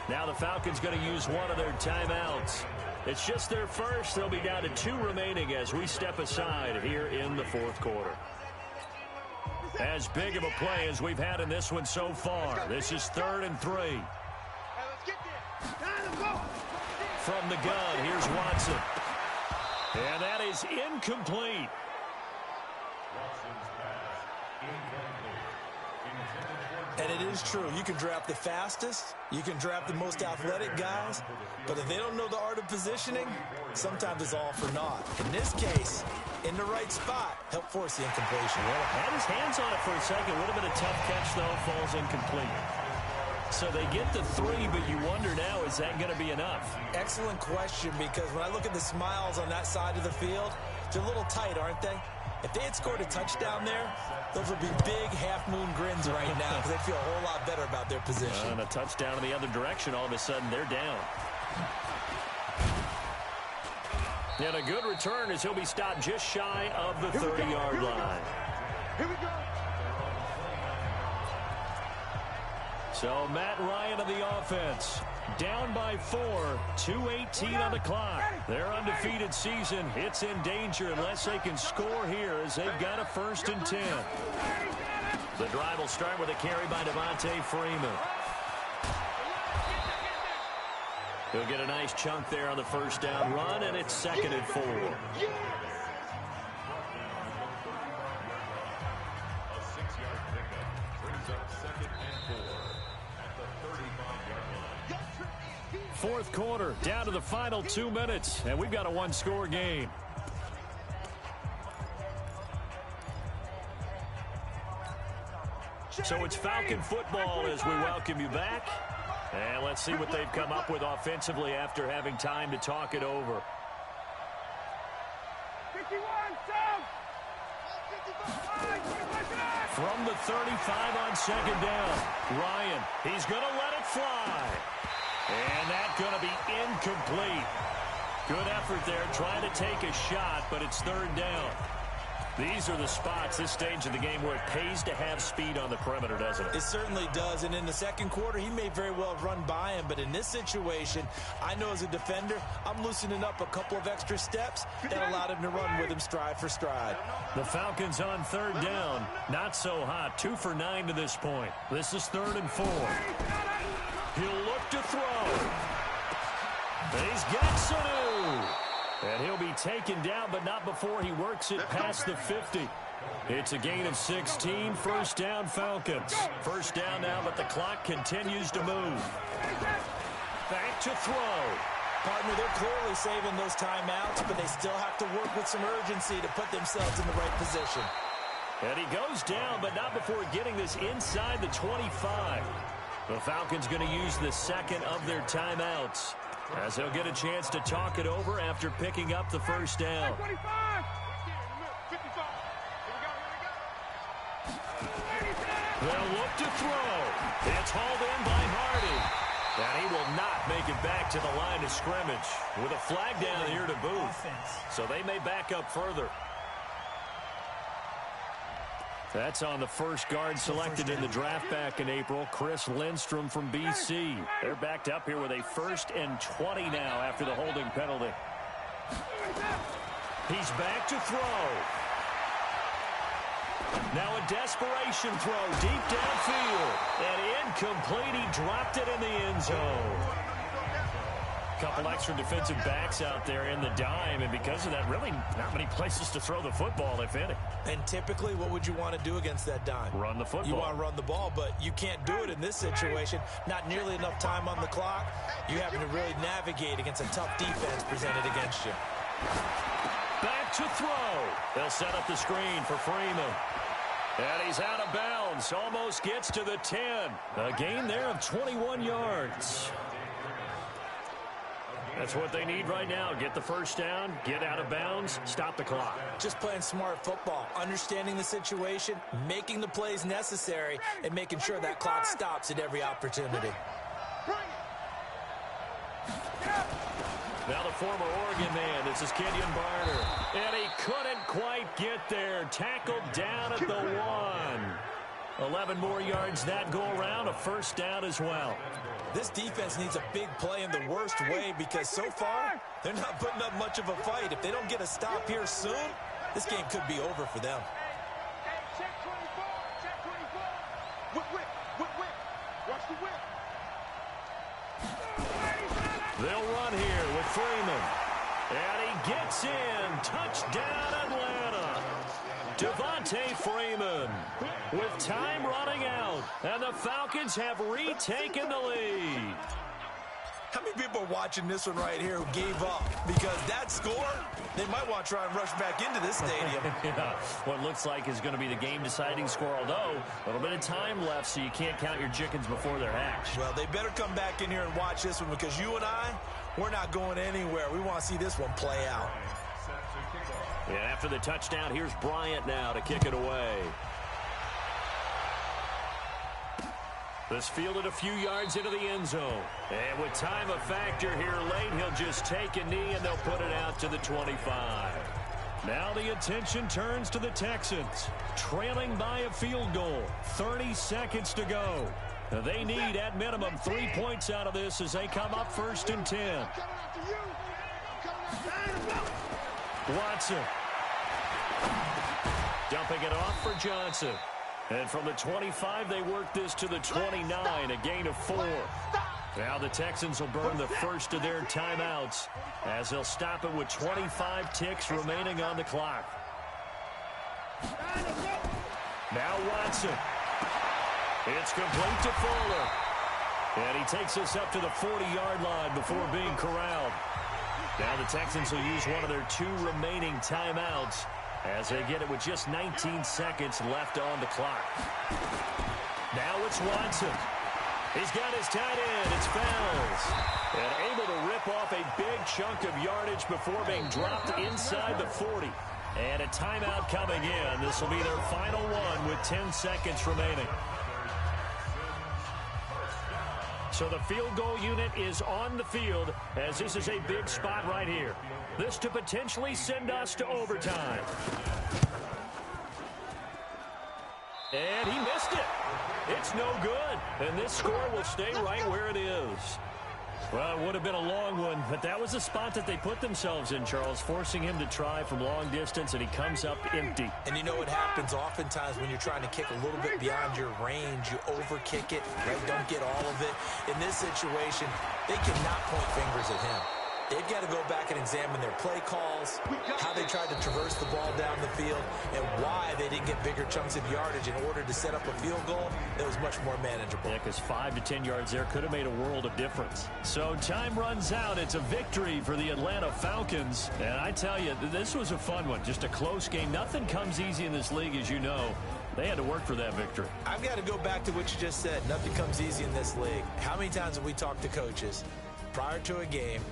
Now the Falcons going to use one of their timeouts. It's just their first. They'll be down to 2 remaining as we step aside here in the fourth quarter. As big of a play as we've had in this one so far. This is 3rd and 3. From the gun, here's Watson. And that is incomplete. And it is true. You can draft the fastest. You can draft the most athletic guys. But if they don't know the art of positioning, sometimes it's all for naught. In this case, in the right spot, help force the incompletion. Well, had his hands on it for a second. Would have been a tough catch, though. Falls incomplete. So they get the 3, but you wonder now, is that going to be enough? Excellent question, because when I look at the smiles on that side of the field, they're a little tight, aren't they? If they had scored a touchdown there, those would be big half-moon grins right now because they feel a whole lot better about their position. And a touchdown in the other direction, all of a sudden they're down. And a good return as he'll be stopped just shy of the 30-yard line. Here we go. So Matt Ryan of the offense. Down by 4, 2:18 on the clock. Their undefeated season, it's in danger unless they can score here as they've got a 1st and 10. The drive will start with a carry by Devontae Freeman. He'll get a nice chunk there on the first down run, and it's 2nd and 4. Fourth quarter, down to the final 2 minutes, and we've got a 1-score game. So it's Falcon football as we welcome you back. And let's see what they've come up with offensively after having time to talk it over. 51, From the 35 on second down, Ryan, he's going to let it fly. And that's going to be incomplete. Good effort there, trying to take a shot, but it's 3rd down. These are the spots, this stage of the game, where it pays to have speed on the perimeter, doesn't it? It certainly does, and in the second quarter, he may very well run by him, but in this situation, I know as a defender, I'm loosening up a couple of extra steps that allowed him to run with him stride for stride. The Falcons on 3rd down, not so hot, 2 for 9 to this point. This is 3rd and 4. He'll look to throw. He's got Sanu. And he'll be taken down, but not before he works it past the 50. It's a gain of 16, 1st down Falcons. 1st down now, but the clock continues to move. Back to throw. Partner, they're clearly saving those timeouts, but they still have to work with some urgency to put themselves in the right position. And he goes down, but not before getting this inside the 25. The Falcons going to use the 2nd of their timeouts, as they'll get a chance to talk it over after picking up the 1st down. 25. They'll look to throw. It's hauled in by Hardy. And he will not make it back to the line of scrimmage with a flag down here to boot. So they may back up further. That's on the first guard selected in the draft back in April, Chris Lindstrom from BC. They're backed up here with a 1st and 20 now after the holding penalty. He's back to throw. Now a desperation throw deep downfield. And incomplete. He dropped it in the end zone. Couple extra defensive backs out there in the dime, and because of that, really not many places to throw the football, if any. And typically, what would you want to do against that dime? Run the football. You want to run the ball, but you can't do it in this situation. Not nearly enough time on the clock. You having to really navigate against a tough defense presented against you. Back to throw. They'll set up the screen for Freeman. And he's out of bounds. Almost gets to the 10. A gain there of 21 yards. That's what they need right now. Get the first down, get out of bounds, stop the clock. Just playing smart football, understanding the situation, making the plays necessary, and making sure that clock stops at every opportunity. Now the former Oregon man, this is Kenyon Barner. And he couldn't quite get there. Tackled down at the 1. 11 more yards that go around, a first down as well. This defense needs a big play in the worst way because so far, they're not putting up much of a fight. If they don't get a stop here soon, this game could be over for them. Check 24. Check 24. Whip. Watch the whip. They'll run here with Freeman. And he gets in. Touchdown, Atlanta. Devontae Freeman with time running out. And the Falcons have retaken the lead. How many people are watching this one right here who gave up? Because that score, they might want to try and rush back into this stadium. Yeah, what looks like is going to be the game-deciding score, although a little bit of time left, so you can't count your chickens before they're hatched. Well, they better come back in here and watch this one because you and I, we're not going anywhere. We want to see this one play out. And after the touchdown, here's Bryant now to kick it away. This fielded a few yards into the end zone. And with time a factor here late, he'll just take a knee and they'll put it out to the 25. Now the attention turns to the Texans, trailing by a field goal. 30 seconds to go. They need at minimum 3 points out of this as they come up 1st and 10. Watson. Dumping it off for Johnson. And from the 25, they work this to the 29, a gain of 4. Now the Texans will burn the first of their timeouts as they'll stop it with 25 ticks remaining on the clock. Now Watson. It's complete to Fuller. And he takes us up to the 40-yard line before being corralled. Now the Texans will use one of their 2 remaining timeouts as they get it with just 19 seconds left on the clock. Now it's Watson. He's got his tight end. It's Fells. And able to rip off a big chunk of yardage before being dropped inside the 40. And a timeout coming in. This will be their final one with 10 seconds remaining. So the field goal unit is on the field as this is a big spot right here. This to potentially send us to overtime. And he missed it. It's no good. And this score will stay right where it is. Well, it would have been a long one, but that was the spot that they put themselves in, Charles, forcing him to try from long distance, and he comes up empty. And you know what happens oftentimes when you're trying to kick a little bit beyond your range, you overkick it, right? Don't get all of it. In this situation, they cannot point fingers at him. They've got to go back and examine their play calls, how they tried to traverse the ball down the field, and why they didn't get bigger chunks of yardage in order to set up a field goal that was much more manageable. Yeah, because 5 to 10 yards there could have made a world of difference. So time runs out. It's a victory for the Atlanta Falcons. And I tell you, this was a fun one. Just a close game. Nothing comes easy in this league, as you know. They had to work for that victory. I've got to go back to what you just said. Nothing comes easy in this league. How many times have we talked to coaches prior to a game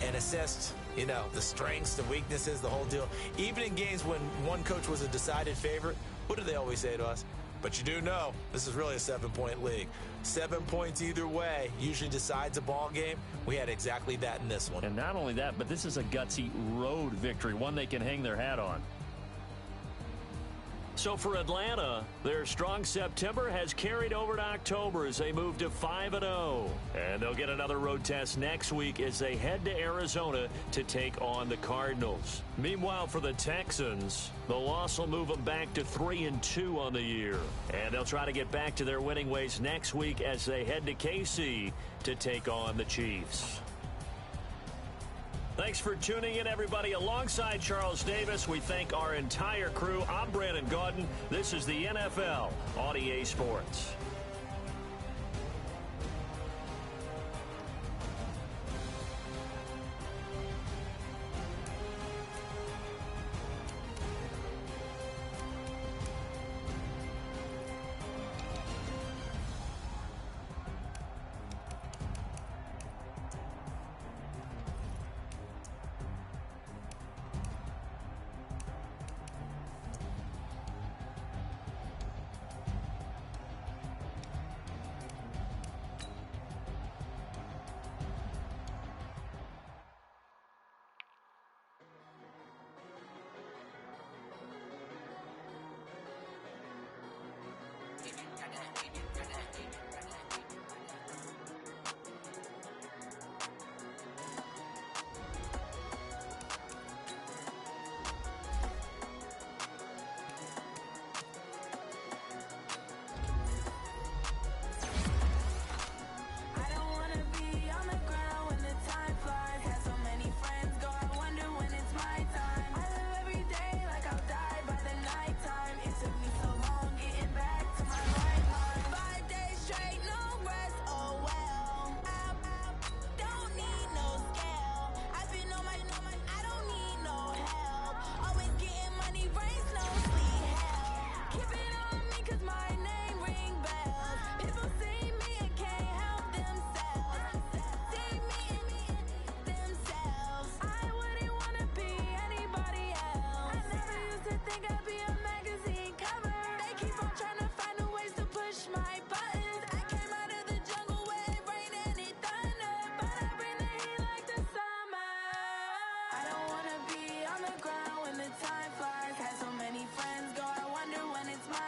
and assessed, you know, the strengths, the weaknesses, the whole deal? Even in games when one coach was a decided favorite, what do they always say to us? But you do know this is really a 7-point league. 7 points either way usually decides a ball game. We had exactly that in this one. And not only that, but this is a gutsy road victory, one they can hang their hat on. So for Atlanta, their strong September has carried over to October as they move to 5-0. And they'll get another road test next week as they head to Arizona to take on the Cardinals. Meanwhile, for the Texans, the loss will move them back to 3-2 on the year. And they'll try to get back to their winning ways next week as they head to KC to take on the Chiefs. Thanks for tuning in, everybody. Alongside Charles Davis, we thank our entire crew. I'm Brandon Gaudin. This is the NFL on EA Sports.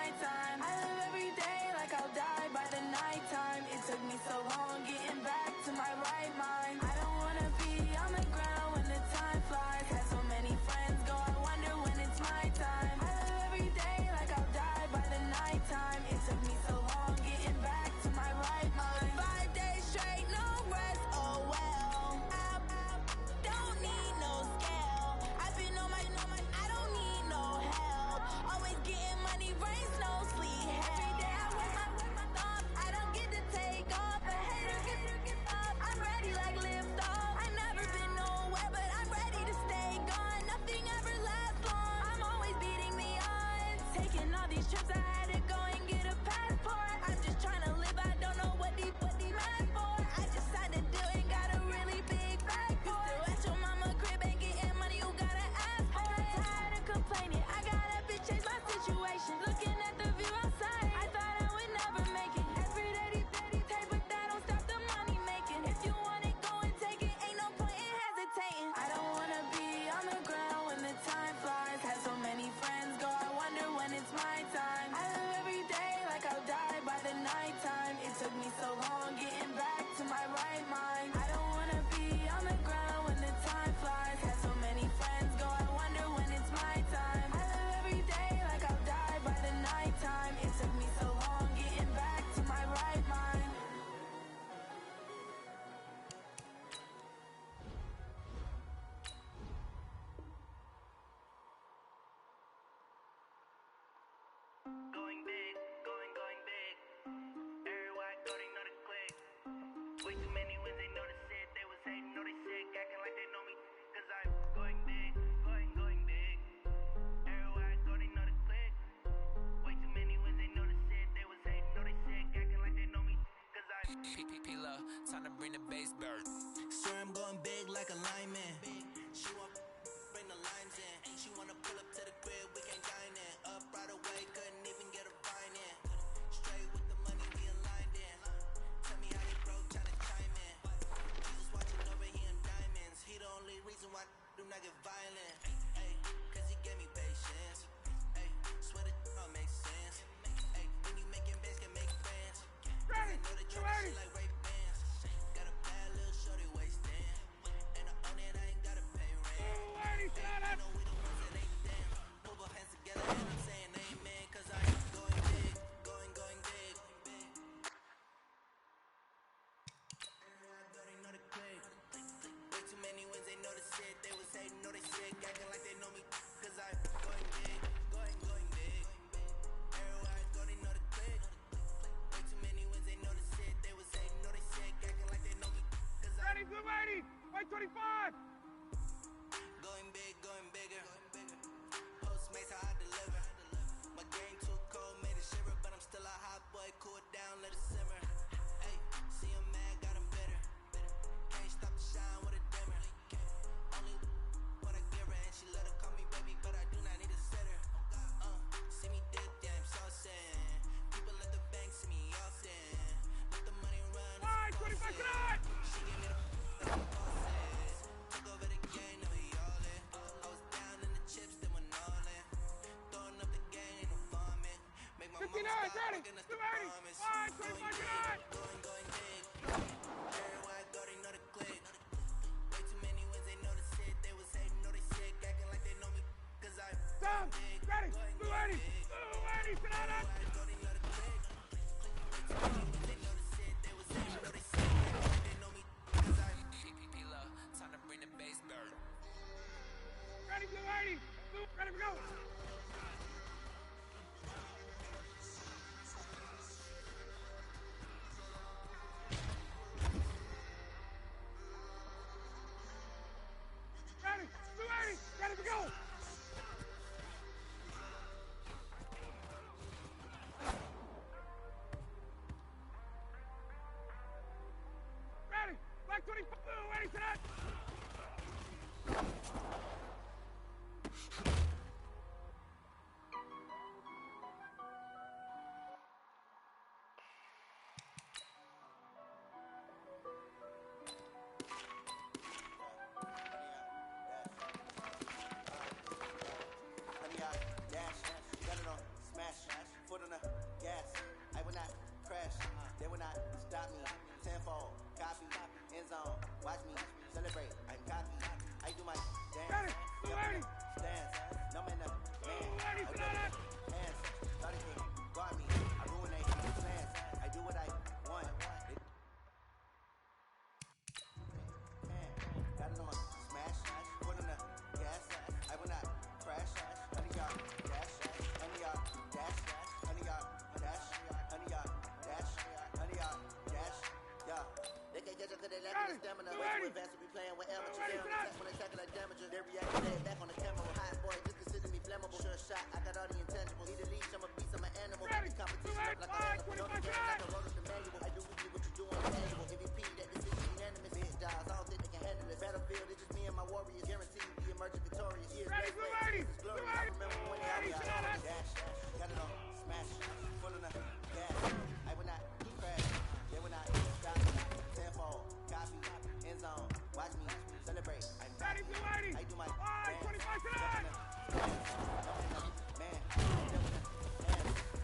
my time. I live every day like I'll die by the nighttime. It took me so long getting back to my right mind. I don't wanna be on the ground when the time flies. Had so many friends go, I wonder when it's my time. I live every day like I'll die by the nighttime. It took me so long getting back to my right mind. 5 days straight, no rest, oh well. I don't need no scale. I've been on my, I don't need no help. Always getting money, rain, snow, sleet, every day I work my thoughts. I don't get to take off. A hater get up. I'm ready like lift off. I never been nowhere, but I'm ready to stay gone. Nothing ever lasts long. I'm always beating the odds. Taking all these trips, I had to go and get a passport. I'm just trying to live. I don't know what these mad for. I just had to do it. Got a really big bag for it. Still at your mama crib, ain't getting money. You gotta ask for it. Tired of complaining. I gotta bitch change my situation. Looking at the view outside, I thought I would never make it. Every day they take, but that don't stop the money making. If you want it, go and take it. Ain't no point in hesitating. I don't wanna be on the ground when the time flies. Had so many friends go, I wonder when it's my time. I live every day like I'll die by the nighttime. It took me so long getting back to my right mind. I don't wanna be on the ground when the time flies. Had so many friends go, I wonder when it's my time. I live every day like I'll die by the nighttime. It took me so long getting back to my right mind. Going big, going big. Everywhere I go, they know the click. Way too many wins, they know the shit. They was hating, know they sick, acting like they know me. Cause I'm going big, going big. Everywhere I go, they know the click. Way too many wins, they know the shit. They was hating, know they sick, acting like they know me. Cause I'm P-P-P-Love, time to bring the bass bird. sure I'm going big like a lineman. She want bring the lines in. She wanna pull up to the crib, we can dine in. Up right away, couldn't even get a vine in. Straight with the money, we aligned in. Tell me how you broke, tryna chime in. Jesus watching over, he in diamonds. He the only reason why do not get violent. Ay, cause he gave me patience. Ay, swear that all makes sense. Ay, when you making bands, can make friends. Cause I know they try shit like Ray Bans. Got a bad little shorty wasting. And I own it, I ain't gotta pay rent. I know we the ones that ain't damn. Move our hands together and I'm saying amen. Cause I'm going big, going big. Everywhere I go, they know the click. Way too many wins, they know the shit. They was hating, know they sick, acting like they know me. Cause I'm going big, going big. Everywhere I go, they know the click. Way too many wins, they know the shit. They was hating, know they sick, acting like they know me. Cause I'm ready. White 25. going big, going bigger. Postmates how I deliver. My game too cold, made it shiver, but I'm still a hot boy. Cool it down, let it simmer. Hey, see him mad, got him bitter. Can't stop the shine with a dimmer. Only what I give her, and she let her call me baby, but I do not need a sitter. See me dip, yeah, I'm saucing. People at the bank see me often. Let the money run. White 25 tonight. She gave me the bosses. Took over the game, now we all in. I was down in the chips, then went all in. Throwing up the game, ain't no farming. Make my mama 59, stop ready. working, that's the 280. promise. White Going 25 big, tonight. going big. Everywhere I go, they know the click. Way too many wins, they know the shit. They was hating, know they sick, acting like they know me. Cause I'm Sam, big, ready. going 280. big. 280 tonight. Everywhere I go, they know the click. Way too many wins, they know the shit. They was hating, know they sick, acting like they know me. Cause I'm P-P-P-Love, time to bring the bass bird. Ready, 280. Ready to go. Ready, 280. Ready to go. Ready. Black 25. 280 tonight. Honey, I dash, got it on, smash, for the stop me. Tenfold, copy, end zone. Watch me celebrate. I'm cocky. I do my dance. Dance. No man up. Man. Hands. Started to guard me. I ruin they plans. I do what I want. Got it on smash. Put in the gas. I will not crash. Honey y'all dash. Honey y'all dash. Honey y'all dash. Honey y'all dash. Honey y'all dash. Yeah. They can't catch up cause they lack the stamina. Way too advanced to be playing with amateurs. They don't attack when they tackle like damages. They react to that back on the camera. Hot boy, just consider me flammable. Sure shot, I got all the intangibles. Need a leash, I'm a beast, I'm an animal. This competition up like a animal. Know the game like I wrote up the manual. I do weekly what you do on the annual. MVP, that decision unanimous. Big dogs, I don't think they can handle this. Battlefield, it's just me and my warriors. Guarantee you be emerging victorious. Years later, it's glory. I remember when they out dash. Got it on smash. Full of the gas. I will not crash. They will not stop. Tenfold, copy, end zone. Watch me celebrate. I'm cocky. I do my dance. Man,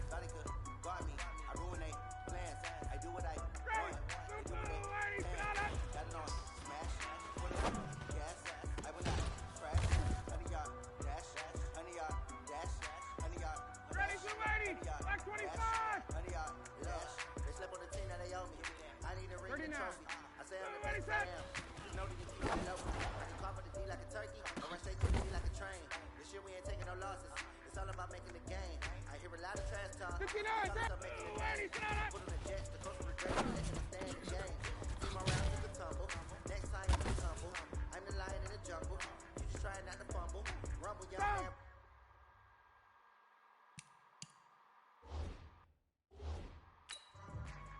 thought he could guard me. I ruin they plans. I do what I want. They do what they can. Got it on smash. Put it on gas. I will not crash. Honey y'all dash. Honey y'all dash. Honey y'all dash. Honey y'all dash. Honey y'all dash. They slept on the team that they owe me. I need a ring and trophy. I say I'm the best I am. You know that you team is local. I can call for the D like a turkey. I run straight to the D like a train. This year we ain't taking no losses. It's all about making the game. I hear a lot of trash talk. It's all about making the game. Put on the jets, the coach of the great. They can stand the game. Team around took a tumble. Next time you can tumble. I'm the lion in the jungle. You just trying not to fumble. Rumble, young man.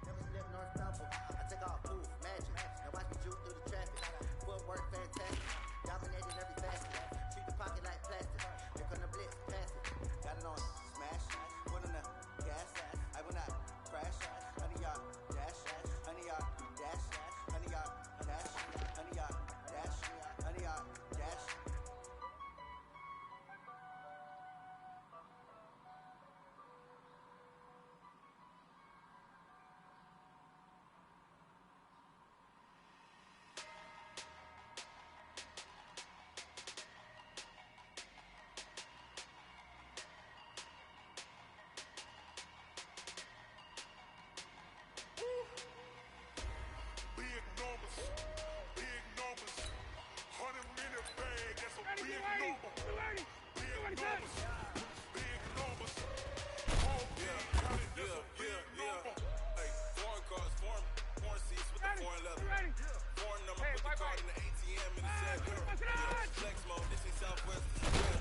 Never slip nor stumble. I take off, move, magic. Now watch me juke through the traffic. Footwork fantastic. Dominating every facet. Treat the pocket like plastic. Here come the blitz, pass it. Got it on smash. Put in the gas. I will not crash. Honey y'all dash. Honey y'all dash. Honey y'all dash. Honey y'all dash. Honey y'all dash. Big numbers. 100-minute bag, that's a big number. Big numbers. Big numbers. Whole team counted, that's a big number. Hey, foreign cars, foreign seats with the foreign leather. Foreign number, put the card in the ATM in the sad girl. Flex mode, this ain't Southwest, this is real.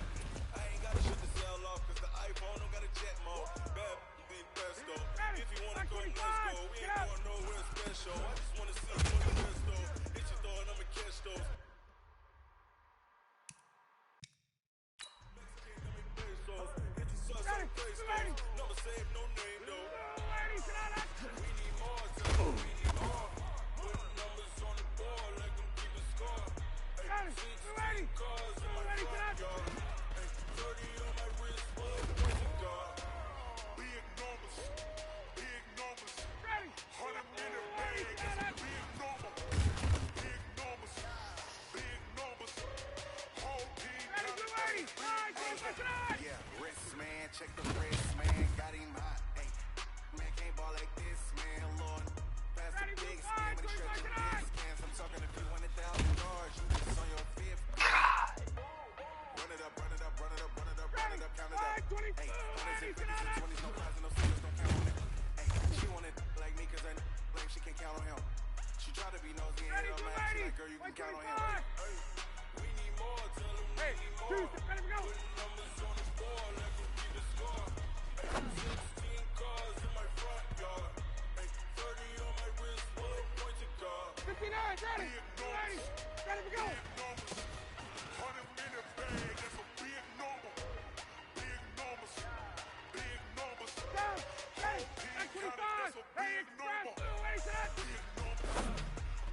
I ain't gotta shut the cell off, cause the iPhone don't got a jet mode. Bad, big pesto. If you wanna go, let's go. We ain't going nowhere special. I just wanna see you in the resto. Hit your door and I'ma catch those. Hit your sauce on pesos. Never save no name though. We need more, we need more. Put numbers on the board like I'm keeping score. Hey, 16 cars in my front yard. Hey, 30 on my wrist, what a guard. Big numbers. Big numbers. 100-minute bag, that's a big number. Big numbers. Big numbers. Whole team counted. Yeah, wrist man, check the wrist man, got him hot. Hey, man can't ball like this, man. Lord, pass the big scan, but he stretching big scans. I'm talking a few 100,000 yards. You just on your fifth. Run it up, run it up, run it up, run it up, run it up, count it up. Hey, 100s and 50s and 20s, no flies and no singles, don't count on it. Hey, she want it like me, cause I like she can count on him. She try to be nosy and hit on mine. She like, girl, you can count on him. Hey, we need more, tell them we need more. Put numbers on the board like we keep the score. Hey, 16 cars in my front yard. Hey, 30 on my wrist, what a point to guard. 59, ready. Ready to go. Big numbers. 100-minute bag, that's a big number. Big numbers. Big numbers. Whole team counted, that's a big number. Big numbers.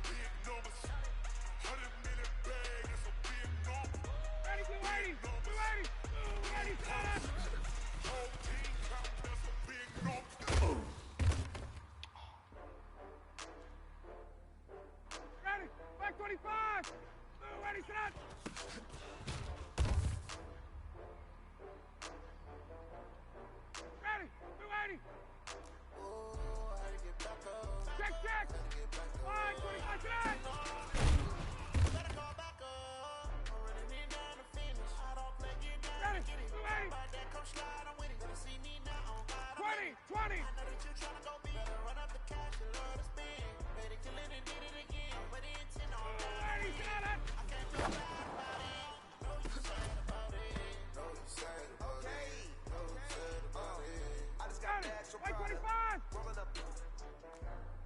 Big numbers. 100-minute bag, that's a big number. Big numbers. Big numbers. Whole team counted, that's a big number. 25. Ready, set. Ready, 280. Check, check. 525 today. Better call back up. I'm running in down to finish. I don't play, get down, Ready, get it. 280. By that, come slide, I'm with it. Better see me now on God. 20, 20. I know that you tryna go big. Better run up the cash, you love to spend. Better kill it and did it again. But the intent on that. 280, set it. I can't feel bad about it. Know you sad about it. Know you sad about it. Know you sad about it. I just got Ready, bags from 125. Rolling up.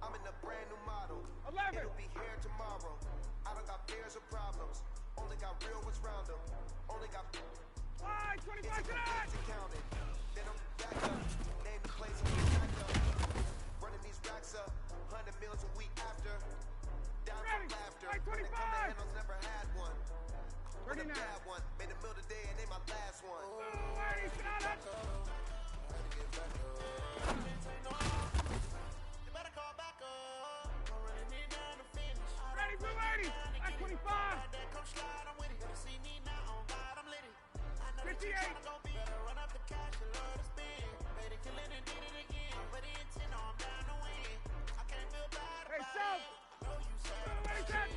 I'm in a brand new model. 11. It'll be here tomorrow. I don't got fears or problems. Only got real ones round them. Only got 525 today. to count it. Then I'm back up. Name the place and we back up. Running these racks up. 100 meals a week after. Down Ready, from laughter. 525. When it come to handles, never had one. But a 39. bad one. Made a meal today and they my last one. 280, set it. You better call back up. I'm running in down to finish. Ready, 280. At 25. By that, come slide, I'm with it. Better see me now on God, I'm lit it. I know that you 58. tryna go big. Better run up the cash, you love to spend. Better kill it and did it again. But the intent, no, I'm down to win. I can't feel bad Hey, about South. it. Know you sad 280, set.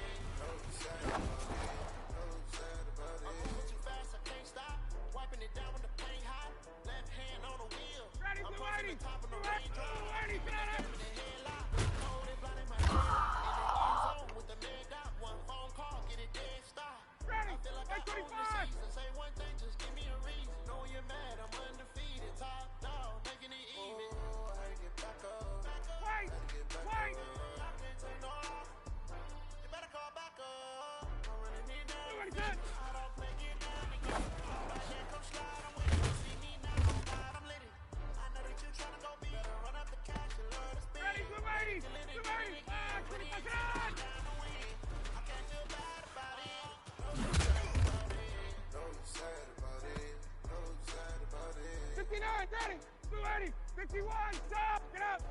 I'm moving too fast, I can't stop. Wiping it down when the paint hot. Left hand on the wheel. Ready, I'm 280. the top of the 280, Range Rover. 280, set it. The headlock, cold and blind in my head. In the end zone with the man got one phone call, get it dead stop. Ready, I feel like I own the 125. season. Say one thing, just give me a reason. Know you're mad, I'm undefeated. Top dog, making it even. Oh, I get back up. Wait, wait. I can't take no loss. You better call back up. I'm running in down. 280, set. I don't play, get down and get it. By that, come slide, I'm with it. See me now, on God, I'm lit it. I know that you tryna go big. Better run up the cash, you love to spend. Ready, 280. 280. 25 today. Down to win. I can't feel bad about it. Know you sad about it. Know you sad about it. 59, ready. 280. 51, stop. Get up.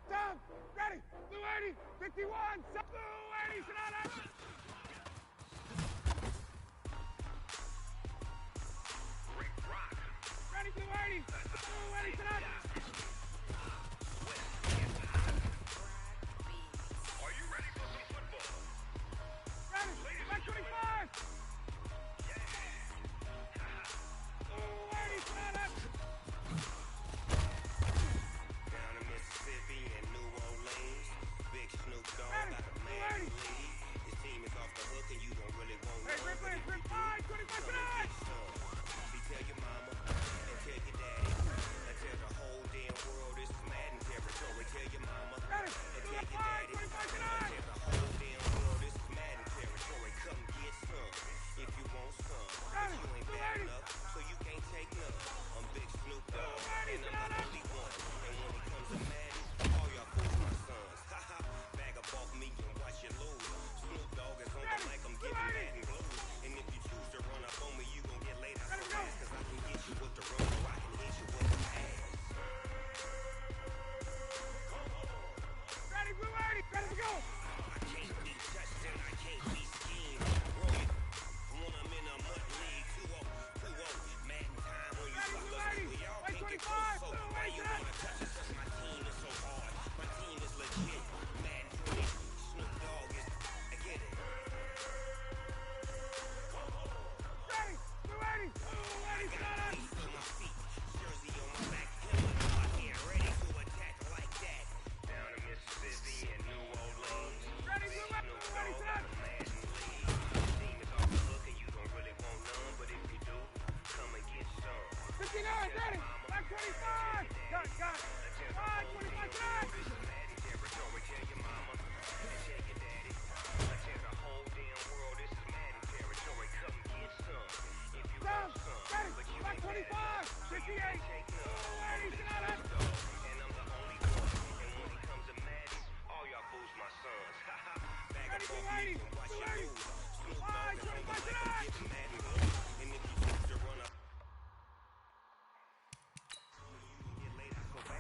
Down. Ready. 280. 51, stop. 280, sit down. Ready, 280. 280, sit down. Are you ready for some football? Ready. 125. 280, sit down. Down in Mississippi and New Orleans, Big Snoop Dogg Ready, got a man ready. to lead. His team is off the hook and you don't really want Hey, none, rip, but rip, if you rip. do, 525 come and today. get some. See, tell your mama and tell your daddy and tell the whole damn world this is Madden territory. Tell your mama Ready. and tell your daddy 25 and today. tell the whole damn world this is Madden territory. Come get some if you want some. But you ain't bad enough, so you can't take none. I'm Big Snoop Dogg, and I'm the only one. And when it comes to Madden, all y'all fools my sons. Haha, bag up off me and watch you lose. Snoop Dogg is on the mic, I'm giving Madden blues. And if you choose to run up on me, you gon' get laid out so fast. Cause I can get you with the run, or I can hit you with the ass. Ready, 280. Ready to go. I can't be touched and I can't be schemed. Roll it when I'm in a mud league. 2-0, Madden time when you suckers. We all can't get close, so why you wanna touch us? Cause my team is so hard. My team is legit. Madden 20, Snoop Dogg is, I get it. Ready, 280. 280, sit down. Knees to my feet, jersey on my back, helmet on my head, ready to attack like that. Down in Mississippi and New Orleans. Ready, Big 280. Snoop 280, Dogg sit got down. a Madden lead. Your team is off the hook and you don't really want none, but if you do, come and get some. 59, ready. 125. Got it. 525 today. This is Madden territory. Tell your mama and tell your daddy. I tell the whole damn world this is Madden territory. Come get some if you Down. want some. Ready. But you ain't bad 125. 58. 280, sit down. and I'm the only one. And when it comes to Madden, all y'all fools my sons. Bag Ready, up off me 280. and watch you 280. lose. Snoop Dogg is on the 525 mic, I'm today. giving Madden blues. And if you choose to run up, you can get laid out so fast.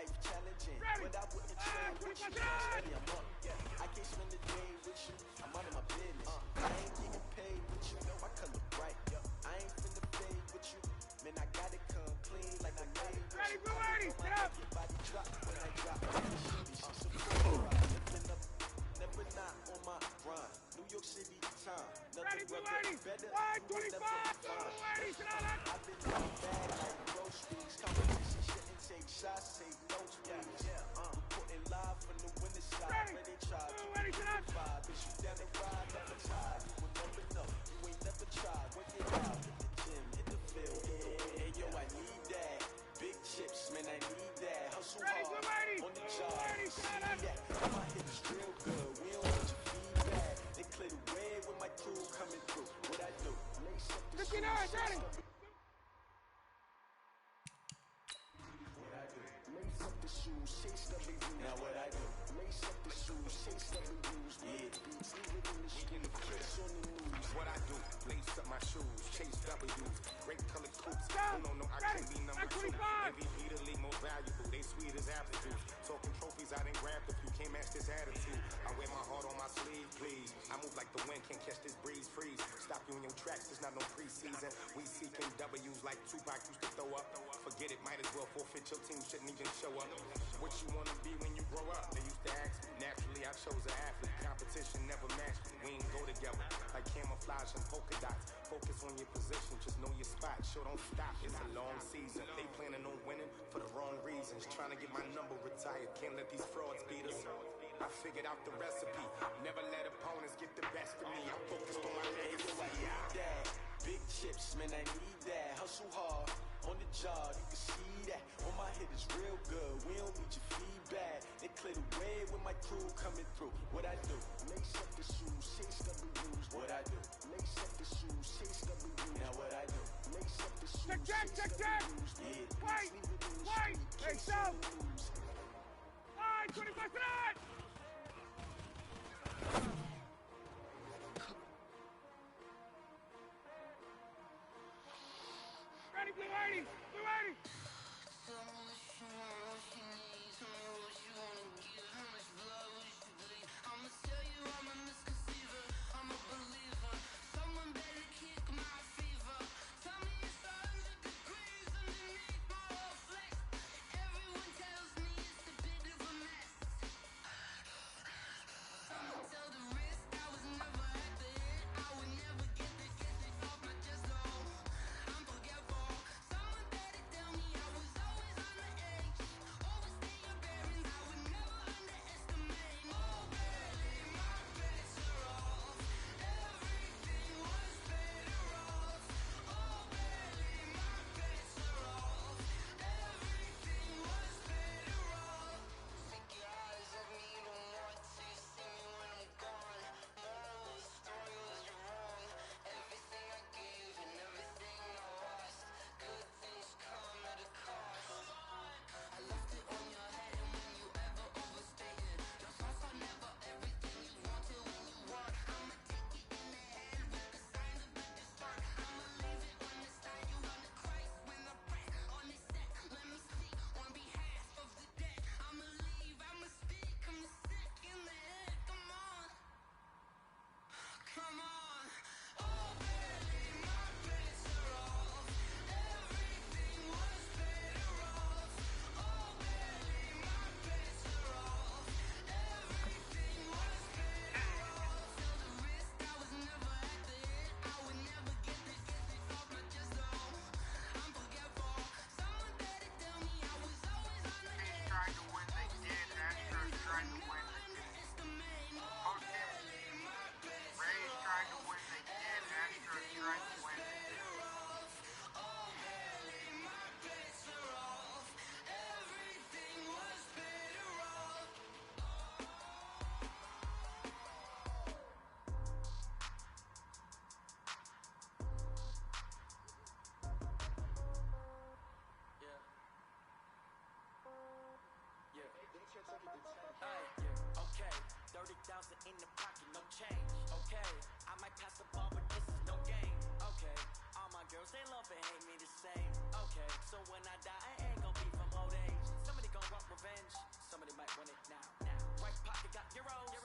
life challenging, but I wouldn't trade with you. Steady, I'm up. I can't spend the day with you. I'm out of my business. I ain't getting paid with you. My color bright. I ain't finna fade with you. Man, I gotta come clean like I made with you. Ready, blue 80, get up. Your body drop when I drop. She's a full ride. Lifting up, never not on my grind. New York City time. Ready, Nothing blue 80. better. 125. Blue 80, sit down. I've been in the bag like groceries. Competition shouldn't take shots, take notes, please. Reporting live from the winter side. Where they try to vibe. Is you down the ride? Never tried. You will never know. You ain't never tried. When you out, hit the gym, hit the field. Hey, yo, I need that. Big chips, man, I need that. Hustle hard on the job. See that? My hit is real good. We don't want your feedback. They clear the way with my crew coming through. What I do? Lace up the 59, ready. Lace up the shoes, chase the big news. Now what I do? Lace up the shoes, chase the big news. Yeah, beats, leave it in the street, kids on the news. What I do? Lace up my shoes, chase W's, great colored coupes. Oh no, I can't be number 2. MVP the league most valuable, they sweet as apple juice. Talking trophies, I didn't grab the few, can't match this attitude. I wear my heart on my sleeve, please. I move like the wind, can't catch this breeze, freeze. Stop you in your tracks, it's not no preseason. We seeking W's like Tupac used to throw up. Forget it, might as well forfeit, your team shouldn't even show up. What you wanna be when you grow up? They used to ask me. Naturally, I chose an athlete. Competition never matched me. We ain't go together like camouflage and polka dots. Focus on your position, just know your spot. Sure, don't stop. It's a long season. They planning on winning for the wrong reasons. Trying to get my number retired. Can't let these frauds beat us. I figured out the recipe. Never let opponents get the best of me. I'm focused on my legacy. I need that. Big chips, man, I need that. Hustle hard on the job, you can see that. On my hit is real good. We don't need your feedback. They clear the way with my crew coming through. What I do? Lace up the shoes, chase W's. What I do? Lace up the shoes, chase W's. Now what I do? Lace up the shoes, chase W's. Yeah, wait, hey, so. 25 tonight. Ready, blue 80, blue 80. I'ma tell you I'm a misconceiver, I'm a believer. Someone better kick my fever. Tell me it's 100 degrees underneath my whole flesh. Everyone tells me it's a bit of a mess. Someone tell the risk I was never at the hit. I would never get this off my chest. I'm forgetful. Someone better tell me I was always on the edge. Overstay your bearings, I would never underestimate. Oh baby, my bets are off. Everything was better off. Oh baby, my bets are off. Everything was better off. Take your eyes off me, you don't want to see me when I'm gone. Moral of the story was you're wrong. Everything I gave and everything I lost. Good things come at a cost. I left it on your head and when you ever overstated. Your thoughts are never everything you wanted when you want. I'ma take it in the head with the signs of a distort. I'ma leave it on the side. You run the Christ when I press on this set. Let me speak on behalf of the dead. I'ma leave, I'ma speak. I'm sick in the head. Come on. Come on. Oh baby, my bets are off. Everything was better off. Oh baby, my bets are off. Everything was better off. Tell the risk I was never at the hit. I would never get this off my chest. I'm forgetful. Someone better tell me I was always on the edge. Trying to win, they did. Astros trying to win. Rays trying to win, they did. Astros trying to win. Okay, 30,000 in the pocket, no change. Okay, I might pass the ball, but this is no game. Okay, all my girls, they love and hate me the same. Okay, so when I die, I ain't gon' be from old age. Somebody gon' walk revenge. Somebody might want it now. Right pocket got euros.